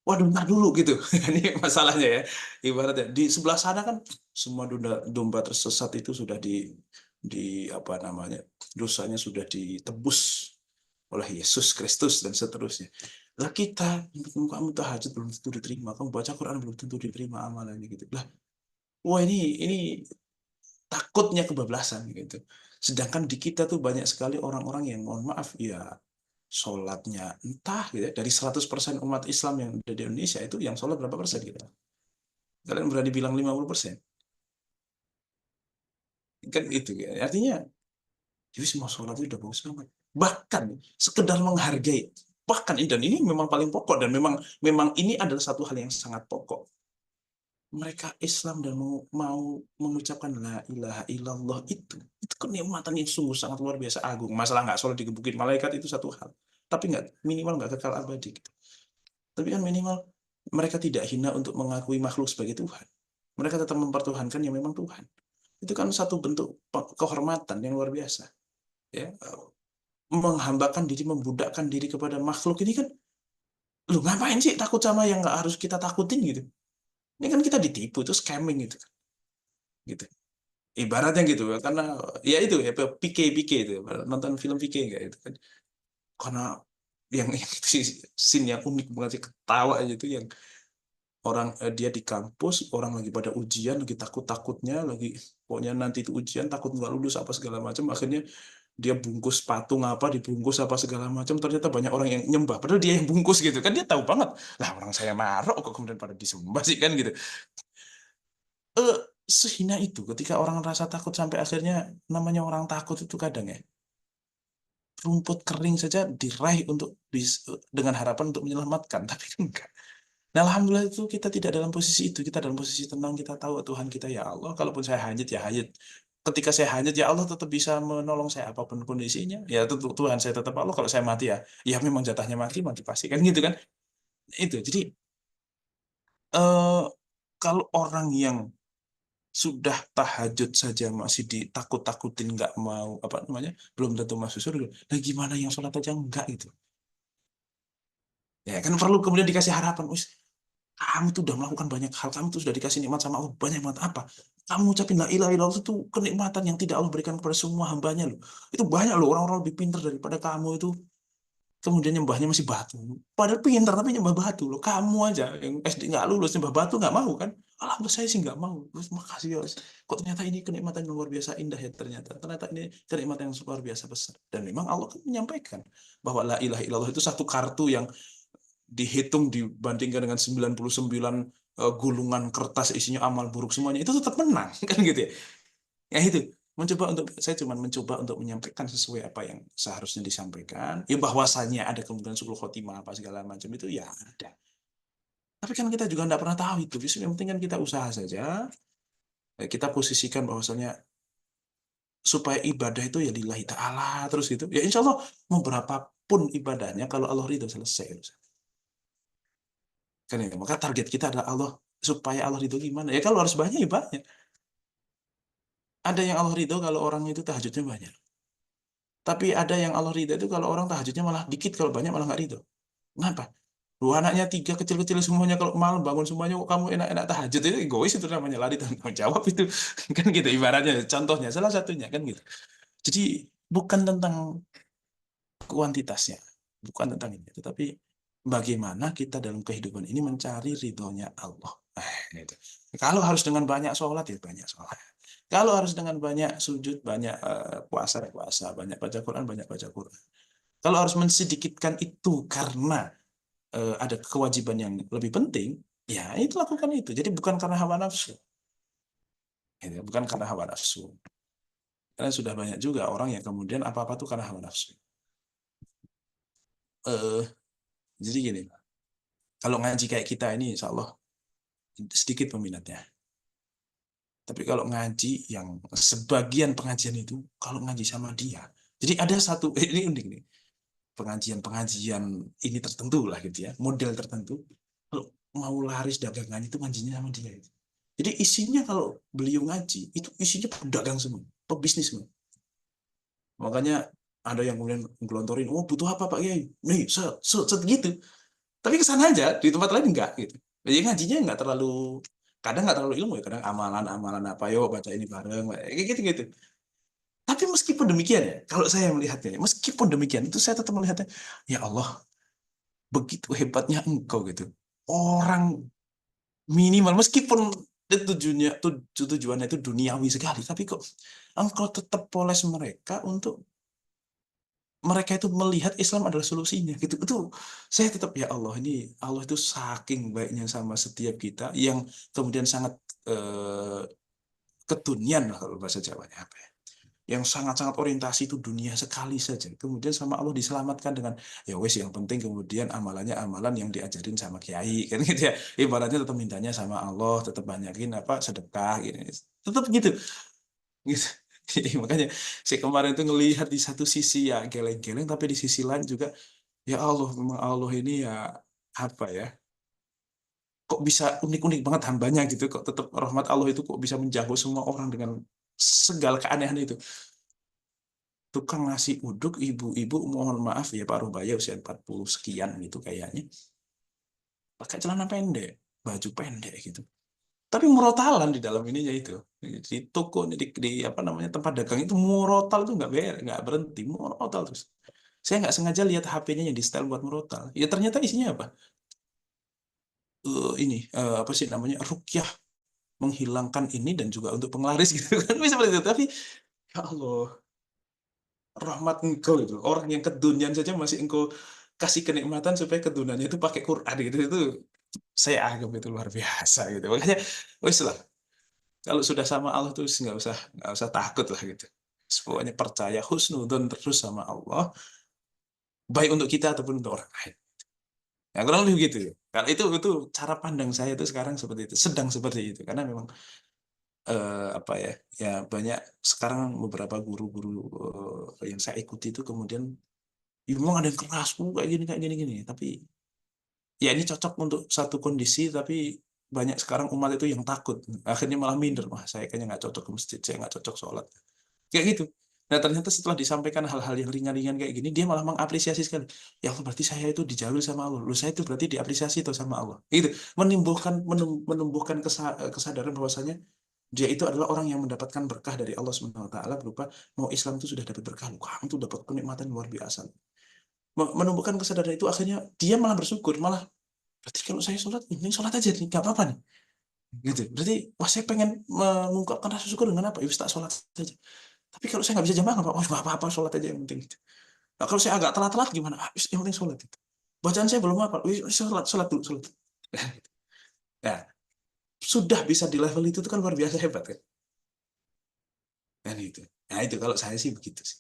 waduh ntar dulu gitu. Ini masalahnya ya. Ibaratnya di sebelah sana kan semua domba tersesat itu sudah dosanya sudah ditebus oleh Yesus Kristus dan seterusnya. Lah kita, kamu tahajud belum tentu diterima, kamu baca Quran belum tentu diterima amalannya gitu. Lah, wah ini takutnya kebablasan gitu. Sedangkan di kita tuh banyak sekali orang-orang yang mohon maaf ya sholatnya entah gitu ya, dari 100% umat Islam yang ada di Indonesia itu yang sholat berapa persen gitu. Kalian berani bilang 50%? Kan itu ya. Artinya jadi semua sholat itu udah bagus banget. Bahkan sekedar menghargai, bahkan dan ini memang paling pokok dan memang ini adalah satu hal yang sangat pokok. Mereka Islam dan mau mengucapkan la ilaha illallah itu kenikmatan yang sungguh sangat luar biasa agung. Masalah nggak sholat digebukin malaikat itu satu hal, tapi minimal nggak kekal abadi gitu. Tapi kan minimal mereka tidak hina untuk mengakui makhluk sebagai Tuhan. Mereka tetap mempertuhankan yang memang Tuhan. Itu kan satu bentuk kehormatan yang luar biasa. Ya, menghambakan diri, membudakkan diri kepada makhluk ini kan, lu ngapain sih takut sama yang nggak harus kita takutin gitu? Ini kan kita ditipu, itu scamming gitu. Gitu. Ibaratnya gitu, karena ya itu ya PK itu, nonton film PK enggak itu kan. Karena yang scene yang unik banget ketawa aja itu yang orang dia di kampus, orang lagi pada ujian, lagi takut-takutnya, lagi pokoknya nanti itu ujian takut nggak lulus apa segala macam, akhirnya dia bungkus patung apa, dibungkus apa segala macam, ternyata banyak orang yang nyembah, padahal dia yang bungkus gitu kan, dia tahu banget lah orang saya marok kok kemudian pada disembah sih kan gitu. Sehina itu ketika orang rasa takut sampai akhirnya namanya orang takut itu kadang ya rumput kering saja diraih dengan harapan untuk menyelamatkan, tapi kan enggak. Nah, alhamdulillah itu kita tidak dalam posisi itu, kita dalam posisi tenang, kita tahu Tuhan kita ya Allah, kalaupun saya hanyut ya hanyut. Ketika saya hanyut ya Allah tetap bisa menolong saya apapun kondisinya. Ya Tuhan saya tetap Allah, kalau saya mati ya memang jatahnya mati pasti kan gitu kan. Itu. Jadi kalau orang yang sudah tahajud saja masih ditakut-takutin nggak mau belum tentu masuk surga. Nah gimana yang sholat aja enggak gitu? Ya kan perlu kemudian dikasih harapan. Kamu tuh udah melakukan banyak hal, kamu tuh sudah dikasih nikmat sama Allah banyak banget apa? Kamu ucapin la ilaha illallah itu kenikmatan yang tidak Allah berikan kepada semua hambanya loh. Itu banyak loh orang-orang lebih pintar daripada kamu itu. Kemudian nyembahnya masih batu. Padahal pintar tapi nyembah batu loh. Kamu aja yang SD nggak lulus nyembah batu nggak mau kan? Alhamdulillah saya sih nggak mau. Terus makasih ya. Kok ternyata ini kenikmatan yang luar biasa indah ya ternyata. Ternyata ini kenikmatan yang luar biasa besar. Dan memang Allah kan menyampaikan bahwa la ilaha illallah itu satu kartu yang dihitung dibandingkan dengan 99 gulungan kertas isinya amal buruk semuanya itu tetap menang kan gitu ya. Ya itu. Saya cuma mencoba untuk menyampaikan sesuai apa yang seharusnya disampaikan. Ya bahwasannya ada kemungkinan suul khotimah apa segala macam itu ya ada. Tapi kan kita juga tidak pernah tahu itu. Yang penting kan kita usaha saja. Kita posisikan bahwasannya supaya ibadah itu ya lillahi ta'ala terus gitu. Ya insya Allah mau berapapun ibadahnya kalau Allah ridho selesai. Kan ya, maka target kita adalah Allah, supaya Allah ridho gimana? Ya kalau harus banyak ya banyak. Ada yang Allah ridho kalau orang itu tahajudnya banyak. Tapi ada yang Allah ridho itu kalau orang tahajudnya malah dikit, kalau banyak malah nggak ridho. Kenapa? Dua anaknya 3 kecil-kecil semuanya kalau malam bangun semuanya kok kamu enak-enak tahajud, itu egois itu namanya, lari tanggung jawab itu. Kan gitu ibaratnya, contohnya salah satunya kan gitu. Jadi bukan tentang kuantitasnya, bukan tentang ini, tetapi bagaimana kita dalam kehidupan ini mencari ridhonya Allah. Gitu. Kalau harus dengan banyak sholat ya banyak sholat. Kalau harus dengan banyak sujud, banyak puasa, banyak baca Quran, banyak baca Quran. Kalau harus mensedikitkan itu karena ada kewajiban yang lebih penting, ya itu lakukan itu. Jadi bukan karena hawa nafsu. Gitu, bukan karena hawa nafsu. Karena sudah banyak juga orang yang kemudian apa-apa tuh karena hawa nafsu. Jadi gini, kalau ngaji kayak kita ini insya Allah sedikit peminatnya. Tapi kalau ngaji yang sebagian pengajian itu, kalau ngaji sama dia, jadi ada satu, ini unik nih, pengajian-pengajian ini tertentu lah gitu ya, model tertentu, kalau mau laris dagangannya itu ngajinya sama dia. Jadi isinya kalau beliau ngaji, itu isinya pedagang semua, pebisnis semua. Makanya ada yang kemudian ngelontorin, oh butuh apa Pak Kiai? Nih, set gitu. Tapi kesana aja, di tempat lain enggak gitu. Jadi ngajinya enggak terlalu, kadang enggak terlalu ilmu ya, kadang amalan-amalan apa, yuk baca ini bareng, kayak gitu-gitu. Tapi meskipun demikian ya, kalau saya melihatnya, meskipun demikian, itu saya tetap melihatnya, ya Allah, begitu hebatnya engkau gitu. Orang minimal, meskipun tujuannya itu duniawi sekali, tapi kok engkau tetap poles mereka untuk mereka itu melihat Islam adalah solusinya gitu. Itu saya tetap ya Allah, ini Allah itu saking baiknya sama setiap kita yang kemudian sangat kedunian lah kalau bahasa Jawanya apa ya. Yang sangat-sangat orientasi itu dunia sekali saja. Kemudian sama Allah diselamatkan dengan ya wes yang penting kemudian amalannya amalan yang diajarin sama kiai kan gitu ya. Ibaratnya tetap mintanya sama Allah, tetap banyakin apa sedekah gitu. Tetap gitu. Gitu. Makanya saya kemarin itu ngelihat di satu sisi ya geleng-geleng, tapi di sisi lain juga ya Allah, memang Allah ini ya apa ya, kok bisa unik-unik banget hambanya gitu, kok tetap rahmat Allah itu kok bisa menjangkau semua orang dengan segala keanehan itu. Tukang nasi uduk, ibu-ibu mohon maaf ya Pak Rubaya usia 40 sekian gitu kayaknya, pakai celana pendek, baju pendek gitu. Tapi murotalan di dalam ininya itu, di toko di apa namanya tempat dagang itu murotal itu nggak berhenti murotal terus. Saya nggak sengaja lihat HP-nya yang di style buat murotal. Ya ternyata isinya apa? Apa sih namanya, ruqyah, menghilangkan ini dan juga untuk penglaris gitu kan, bisa seperti itu. Tapi ya Allah, rahmat engkau itu, orang yang kedunian saja masih engkau kasih kenikmatan supaya keduniannya itu pakai Quran gitu, itu saya anggap itu luar biasa gitu. Makanya wes lah, kalau sudah sama Allah tuh nggak usah takut lah gitu. Pokoknya percaya husnudon terus sama Allah, baik untuk kita ataupun untuk orang lain. Ya kurang lebih gitu ya. Kalau itu cara pandang saya itu sekarang seperti itu, sedang seperti itu, karena memang apa ya, ya banyak sekarang beberapa guru-guru yang saya ikuti itu kemudian ya memang ada yang keras kayak gini, tapi ya ini cocok untuk satu kondisi, tapi banyak sekarang umat itu yang takut, akhirnya malah minder, wah saya kayaknya nggak cocok ke masjid, saya nggak cocok sholat, kayak gitu. Nah ternyata setelah disampaikan hal-hal yang ringan-ringan kayak gini, dia malah mengapresiasi sekali. Ya Allah, berarti saya itu dijauhi sama Allah. Lu saya itu berarti diapresiasi itu sama Allah. Gitu. Menumbuhkan kesadaran bahwasanya dia itu adalah orang yang mendapatkan berkah dari Allah Subhanahu wa taala berupa mau Islam itu sudah dapat berkah, kamu tuh dapat kenikmatan luar biasa. Menumbuhkan kesadaran itu akhirnya dia malah bersyukur, malah berarti kalau saya sholat, ini sholat aja nih, nggak apa-apa nih. Gitu. Berarti wah saya pengen mengungkapkan rasa syukur dengan apa? Ya tak sholat saja. Tapi kalau saya nggak bisa jamaah, oh nggak apa-apa, sholat aja yang penting. Nah, kalau saya agak telat-telat gimana? Yang penting sholat itu. Bacaan saya belum apa, sholat dulu, sholat. Nah, sudah bisa di level itu kan luar biasa hebat kan? Dan itu. Nah itu kalau saya sih begitu sih.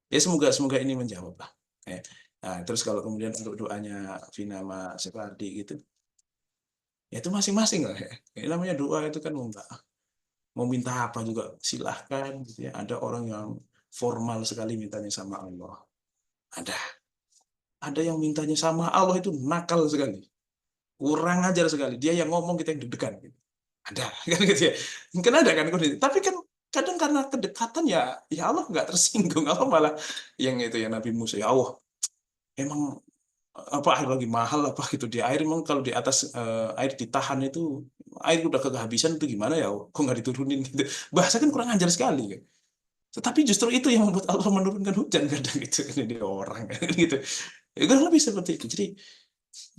Ya semoga ini menjawab lah. Nah, terus kalau kemudian untuk doanya Vina sama Separdi gitu, ya itu masing-masing lah ya. Ini namanya doa itu kan mau minta apa juga silahkan gitu ya. Ada orang yang formal sekali mintanya sama Allah. Ada yang mintanya sama Allah itu nakal sekali. Kurang ajar sekali. Dia yang ngomong kita yang deg-degan gitu. Ada kan gitu ya. Mungkin ada kan kondisi. Tapi kan kadang karena kedekatan ya Allah nggak tersinggung. Allah malah yang itu ya Nabi Musa, ya Allah, emang apa air lagi mahal apa gitu di air, emang kalau di atas air ditahan itu air udah kehabisan itu gimana ya, kok nggak diturunin gitu. Bahasa kan kurang ajar sekali kan. Tetapi justru itu yang membuat Allah menurunkan hujan kadang gitu kan, ini orang kan gitu. Ya kurang lebih seperti itu. Jadi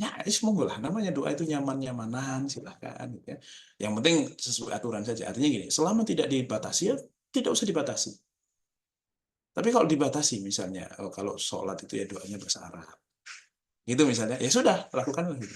ya semoga lah, namanya doa itu nyaman-nyamanan silahkan gitu ya. Yang penting sesuai aturan saja. Artinya gini, selama tidak dibatasi ya tidak usah dibatasi. Tapi kalau dibatasi misalnya kalau sholat itu ya doanya bahasa Arab. Gitu misalnya, ya sudah, lakukan gitu.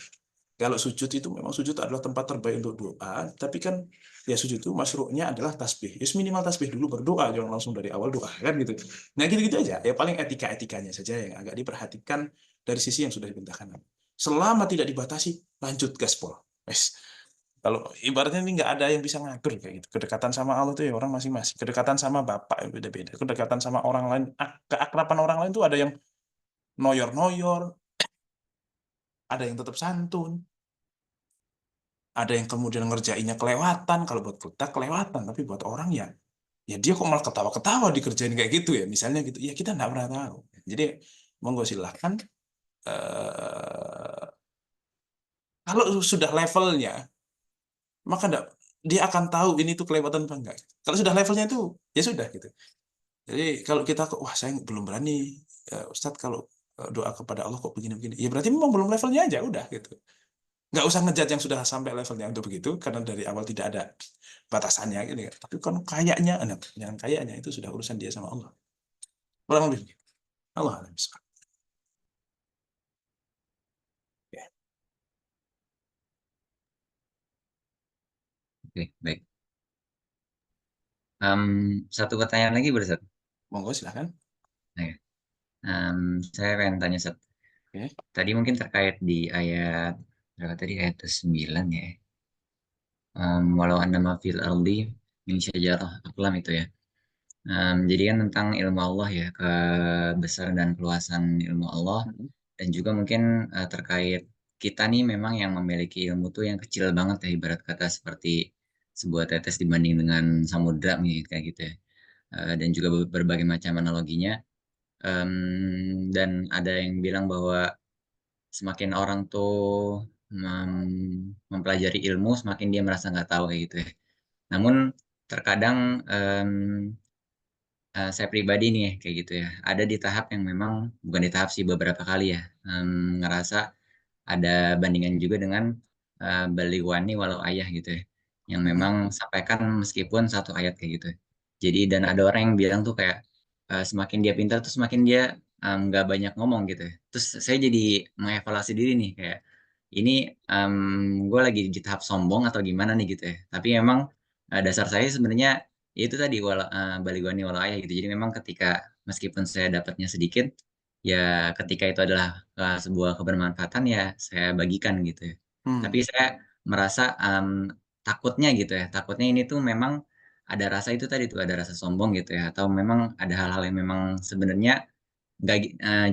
Kalau sujud itu memang sujud adalah tempat terbaik untuk doa, tapi kan ya sujud itu masyru'nya adalah tasbih. Ya minimal tasbih dulu berdoa, jangan langsung dari awal doa kan gitu. Nah gitu-gitu aja. Ya paling etika-etikanya saja yang agak diperhatikan dari sisi yang sudah diperintahkan. Selama tidak dibatasi, lanjut gaspol. Wes. Kalau ibaratnya ini nggak ada yang bisa ngatur kayak gitu. Kedekatan sama Allah tuh ya orang masing-masing. Kedekatan sama bapak yang beda-beda. Kedekatan sama orang lain, keakraban orang lain tuh ada yang noyor-noyor, ada yang tetap santun, ada yang kemudian ngerjainnya kelewatan. Kalau buat kita kelewatan, tapi buat orang ya dia kok malah ketawa-ketawa dikerjain kayak gitu ya, misalnya gitu. Ya kita nggak pernah tahu. Jadi monggo silahkan. Kalau sudah levelnya, maka dia akan tahu ini tuh kelewatan apa enggak. Kalau sudah levelnya itu ya sudah gitu. Jadi kalau kita kok wah saya belum berani, Ustadz kalau doa kepada Allah kok begini-begini, ya berarti memang belum levelnya aja udah gitu. Nggak usah ngejat yang sudah sampai levelnya untuk begitu, karena dari awal tidak ada batasannya gitu. Tapi kan kayaknya, jangan kayaknya, itu sudah urusan dia sama Allah. Kurang lebih begitu. Allah alam bisawab. Ya, Oke, baik. Satu pertanyaan lagi boleh, Ustaz? monggo silakan. Nah, ya. Saya pengen tanya, Ustaz. Oke. Tadi mungkin terkait di ayat berapa tadi, ayat 9 ya. Walau annama fil ardi min syajarah aqlam itu ya. Jadi kan tentang ilmu Allah ya, kebesaran dan keluasan ilmu Allah, dan juga mungkin terkait kita nih memang yang memiliki ilmu tuh yang kecil banget ya, ibarat kata seperti sebuah tetes dibanding dengan samudra nih kayak gitu ya. Dan juga berbagai macam analoginya. Dan ada yang bilang bahwa semakin orang tuh mempelajari ilmu, semakin dia merasa nggak tahu kayak gitu ya. Namun terkadang saya pribadi nih kayak gitu ya, ada di tahap yang memang bukan di tahap sih, beberapa kali ya, ngerasa ada bandingan juga dengan, balighani walau ayah gitu ya, yang memang sampaikan meskipun satu ayat kayak gitu. Jadi dan ada orang yang bilang tuh kayak, semakin dia pintar tuh semakin dia, nggak banyak ngomong gitu ya. Terus saya jadi mengevaluasi diri nih kayak, ini, gue lagi di tahap sombong atau gimana nih gitu ya. Tapi memang, dasar saya sebenarnya ya itu tadi balighani walau ayah gitu. Jadi memang ketika meskipun saya dapatnya sedikit, ya ketika itu adalah, sebuah kebermanfaatan ya saya bagikan gitu ya. Tapi saya merasa, takutnya gitu ya, takutnya ini tuh memang ada rasa itu tadi tuh, ada rasa sombong gitu ya, atau memang ada hal-hal yang memang sebenarnya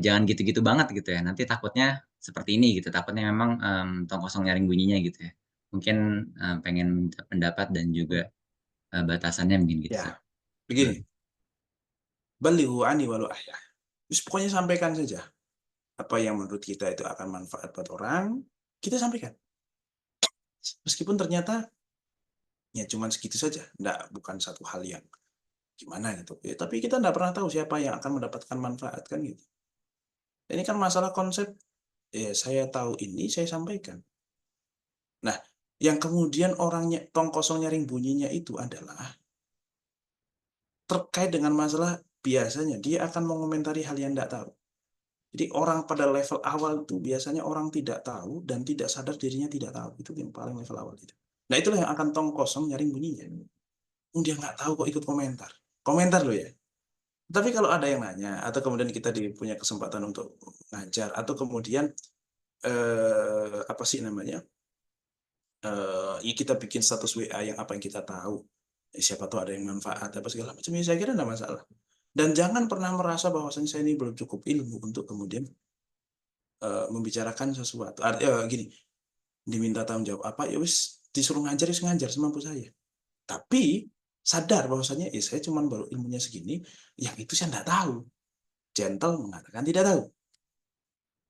jangan gitu-gitu banget gitu ya, nanti takutnya seperti ini gitu, takutnya memang, tong kosong nyaring bunyinya gitu ya. Mungkin, pengen minta pendapat dan juga, batasannya mungkin gitu, Ustaz. Ya, begini. Balighu ani walau ayah. Terus pokoknya sampaikan saja apa yang menurut kita itu akan manfaat buat orang, kita sampaikan. Meskipun ternyata ya cuman segitu saja, bukan satu hal yang gimana gitu. Ya, tapi kita nggak pernah tahu siapa yang akan mendapatkan manfaat kan gitu. Ini kan masalah konsep, ya saya tahu ini, saya sampaikan. Nah, yang kemudian orangnya tong kosong nyaring bunyinya itu adalah terkait dengan masalah biasanya dia akan mengomentari hal yang tidak tahu. Jadi orang pada level awal itu biasanya orang tidak tahu dan tidak sadar dirinya tidak tahu. Itu yang paling level awal itu. Nah itulah yang akan tong kosong nyaring bunyinya. Dia nggak tahu kok ikut komentar. Komentar loh ya. Tapi kalau ada yang nanya, atau kemudian kita punya kesempatan untuk ngajar, atau kemudian apa sih namanya, ya kita bikin status WA yang apa yang kita tahu, siapa tahu ada yang manfaat apa segala macam, ya saya kira tidak masalah. Dan jangan pernah merasa bahwasanya saya ini belum cukup ilmu untuk kemudian membicarakan sesuatu. Gini, diminta tanggung jawab apa, ya wis disuruh ngajar, wis ngajar semampu saya. Tapi sadar bahwasanya saya cuma baru ilmunya segini, yang itu saya tidak tahu. Gentle mengatakan tidak tahu.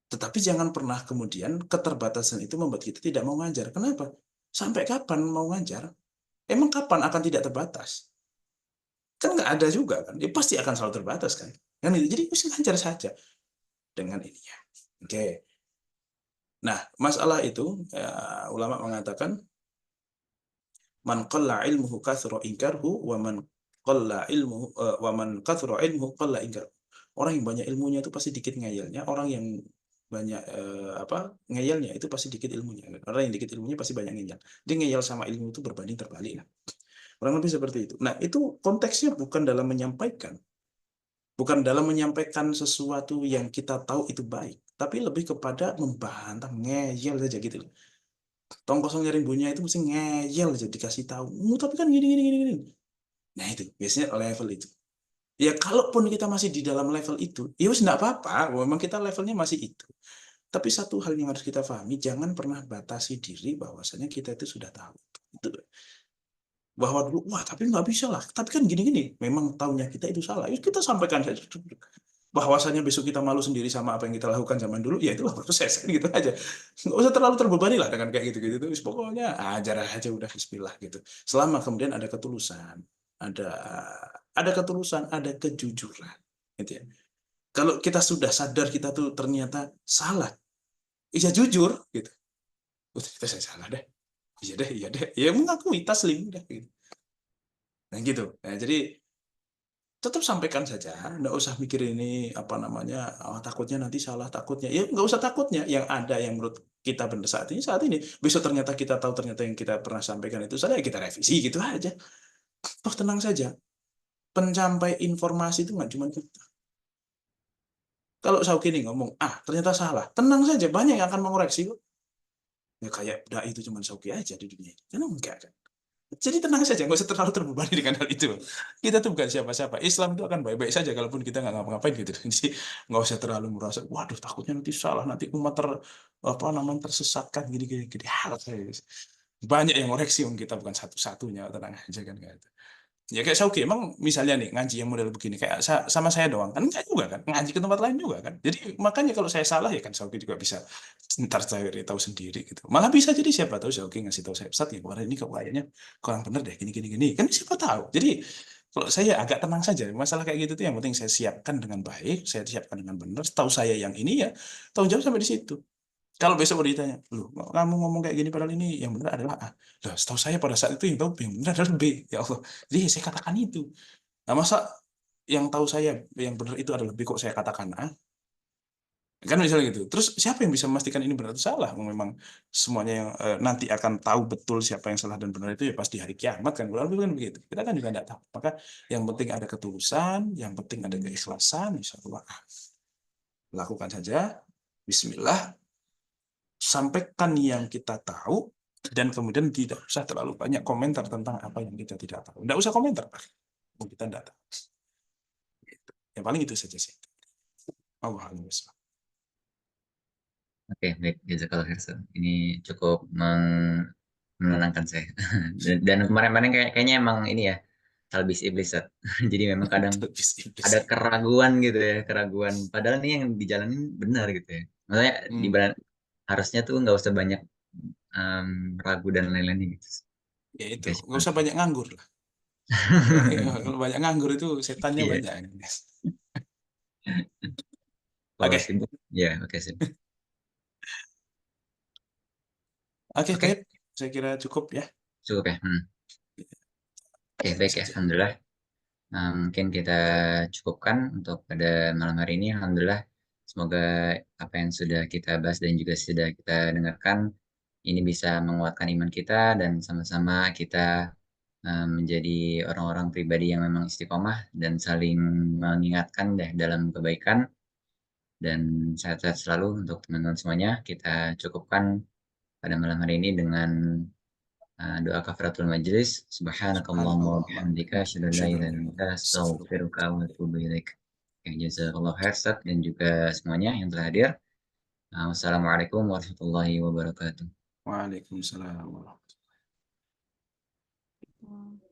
Tetapi jangan pernah kemudian keterbatasan itu membuat kita tidak mau ngajar. Kenapa? Sampai kapan mau ngajar? Emang kapan akan tidak terbatas? Kan nggak ada juga kan. Dia pasti akan selalu terbatas kan. Jadi mesti ngajar saja dengan ininya. Oke. Nah, masalah itu ulama mengatakan man qalla ilmuhu kathra inkarhu wa man qalla ilmuhu wa man kathra ilmuhu qalla inkarhu. Orang yang banyak ilmunya itu pasti dikit ngayalnya, orang yang banyak ngeyelnya, itu pasti dikit ilmunya. Orang yang dikit ilmunya pasti banyak ngeyel. Dia ngeyel sama ilmu itu berbanding terbalik lah. Kurang lebih seperti itu. Nah, itu konteksnya bukan dalam menyampaikan sesuatu yang kita tahu itu baik, tapi lebih kepada membantah, ngeyel saja gitu loh. Tong kosong nyari bunyinya itu mesti ngeyel aja dikasih tahu. Tapi kan gini gini gini gini. Nah, itu biasanya level itu. Ya kalaupun kita masih di dalam level itu, ya wis enggak apa-apa, memang kita levelnya masih itu. Tapi satu hal yang harus kita pahami, jangan pernah batasi diri bahwasanya kita itu sudah tahu. Itu bahwa dulu, wah tapi nggak bisa lah, tapi kan gini-gini, memang tahunya kita itu salah. Ya, kita sampaikan saja bahwasanya besok kita malu sendiri sama apa yang kita lakukan zaman dulu, ya itulah proses gitu aja. Nggak usah terlalu terbebani lah dengan kayak gitu-gitu. Pokoknya ajar aja udah bismillah gitu. Selama kemudian ada ketulusan, ada ketulusan, ada kejujuran, gitu ya. Kalau kita sudah sadar kita tuh ternyata salah, ya jujur gitu. Kita saya salah deh. Iya deh. Ya mengakui taslim udah gitu. Nah gitu. Nah, jadi tetap sampaikan saja, nggak usah mikir ini apa namanya, takutnya nanti salah, takutnya. Ya nggak usah takutnya. Yang ada yang menurut kita benar saat ini. Besok ternyata kita tahu ternyata yang kita pernah sampaikan itu salah, ya kita revisi gitu aja. Toh tenang saja. Pencampai informasi itu nggak cuma kita. Kalau Sauki ini ngomong, ternyata salah, tenang saja, banyak yang akan mengoreksi kok. Ya kayak itu cuma Sauki aja di dunia ini. Karena enggak kan. Jadi tenang saja, nggak usah terlalu terbebani dengan hal itu. Kita tuh bukan siapa-siapa. Islam itu akan baik-baik saja kalaupun kita nggak ngapa-ngapain gitu. Jadi nggak usah terlalu merasa, waduh takutnya nanti salah, nanti umat tersesatkan gini-gini. Banyak yang ngoreksi, kita bukan satu-satunya, tenang aja kan. Ya kayak Sauki, emang misalnya nih ngaji yang model begini kayak sama saya doang kan, enggak juga kan, ngaji ke tempat lain juga kan. Jadi makanya kalau saya salah ya kan Sauki juga bisa ntar cari tahu sendiri gitu. Malah bisa jadi siapa tahu Sauki ngasih tahu saya, Ustaz ya kemarin ini kayaknya kurang bener deh gini gini gini, kan siapa tahu. Jadi kalau saya agak tenang saja, masalah kayak gitu tuh yang penting saya siapkan dengan baik, saya siapkan dengan benar, tahu saya yang ini ya tanggung jawab sampai di situ. Kalau besok mau ditanya, loh kamu ngomong kayak gini padahal ini yang benar adalah A. Loh, setahu saya pada saat itu yang tahu yang benar adalah B. Ya Allah. Jadi saya katakan itu. Nah, masa yang tahu saya yang benar itu adalah B kok saya katakan A? Kan misalnya gitu. Terus siapa yang bisa memastikan ini benar atau salah? Memang semuanya yang nanti akan tahu betul siapa yang salah dan benar itu ya pasti hari kiamat kan. Kurang lebih kan begitu. Kita kan juga tidak tahu. Maka yang penting ada ketulusan, yang penting ada keikhlasan, insya Allah. Lakukan saja. Bismillah. Sampaikan yang kita tahu, dan kemudian tidak usah terlalu banyak komentar tentang apa yang kita tidak tahu. Tidak usah komentar, Pak. Kita tidak tahu. Yang paling itu saja sih. Alhamdulillah. Oke, baik, jazakallah khair, Ustaz. Ini cukup menenangkan saya. Dan kemarin-kemarin kayaknya emang ini ya, talbis iblis, Ustaz. Jadi memang kadang ada keraguan gitu ya, keraguan. Padahal ini yang dijalanin benar gitu ya. Maksudnya harusnya tuh nggak usah banyak ragu dan lain-lain gitu. Ya itu, nggak usah banyak nganggur lah. Kalau banyak nganggur itu setannya banyak. Kalau sibuk, ya oke sih. Oke, baik. Saya kira cukup ya. Cukup ya. Oke, baik ya. Alhamdulillah. Mungkin kita cukupkan untuk pada malam hari ini. Alhamdulillah. Semoga apa yang sudah kita bahas dan juga sudah kita dengarkan ini bisa menguatkan iman kita dan sama-sama kita menjadi orang-orang pribadi yang memang istiqomah dan saling mengingatkan dalam kebaikan, dan sehat-sehat selalu untuk teman-teman semuanya. Kita cukupkan pada malam hari ini dengan doa kafaratul majlis. Subhanakallahumma wa bihamdika asyhadu an la ilaha illa anta astaghfiruka wa atubu ilaik. Jazakallahu khair dan juga semuanya yang telah hadir. Wassalamualaikum warahmatullahi wabarakatuh. Waalaikumsalam warahmatullahi wabarakatuh.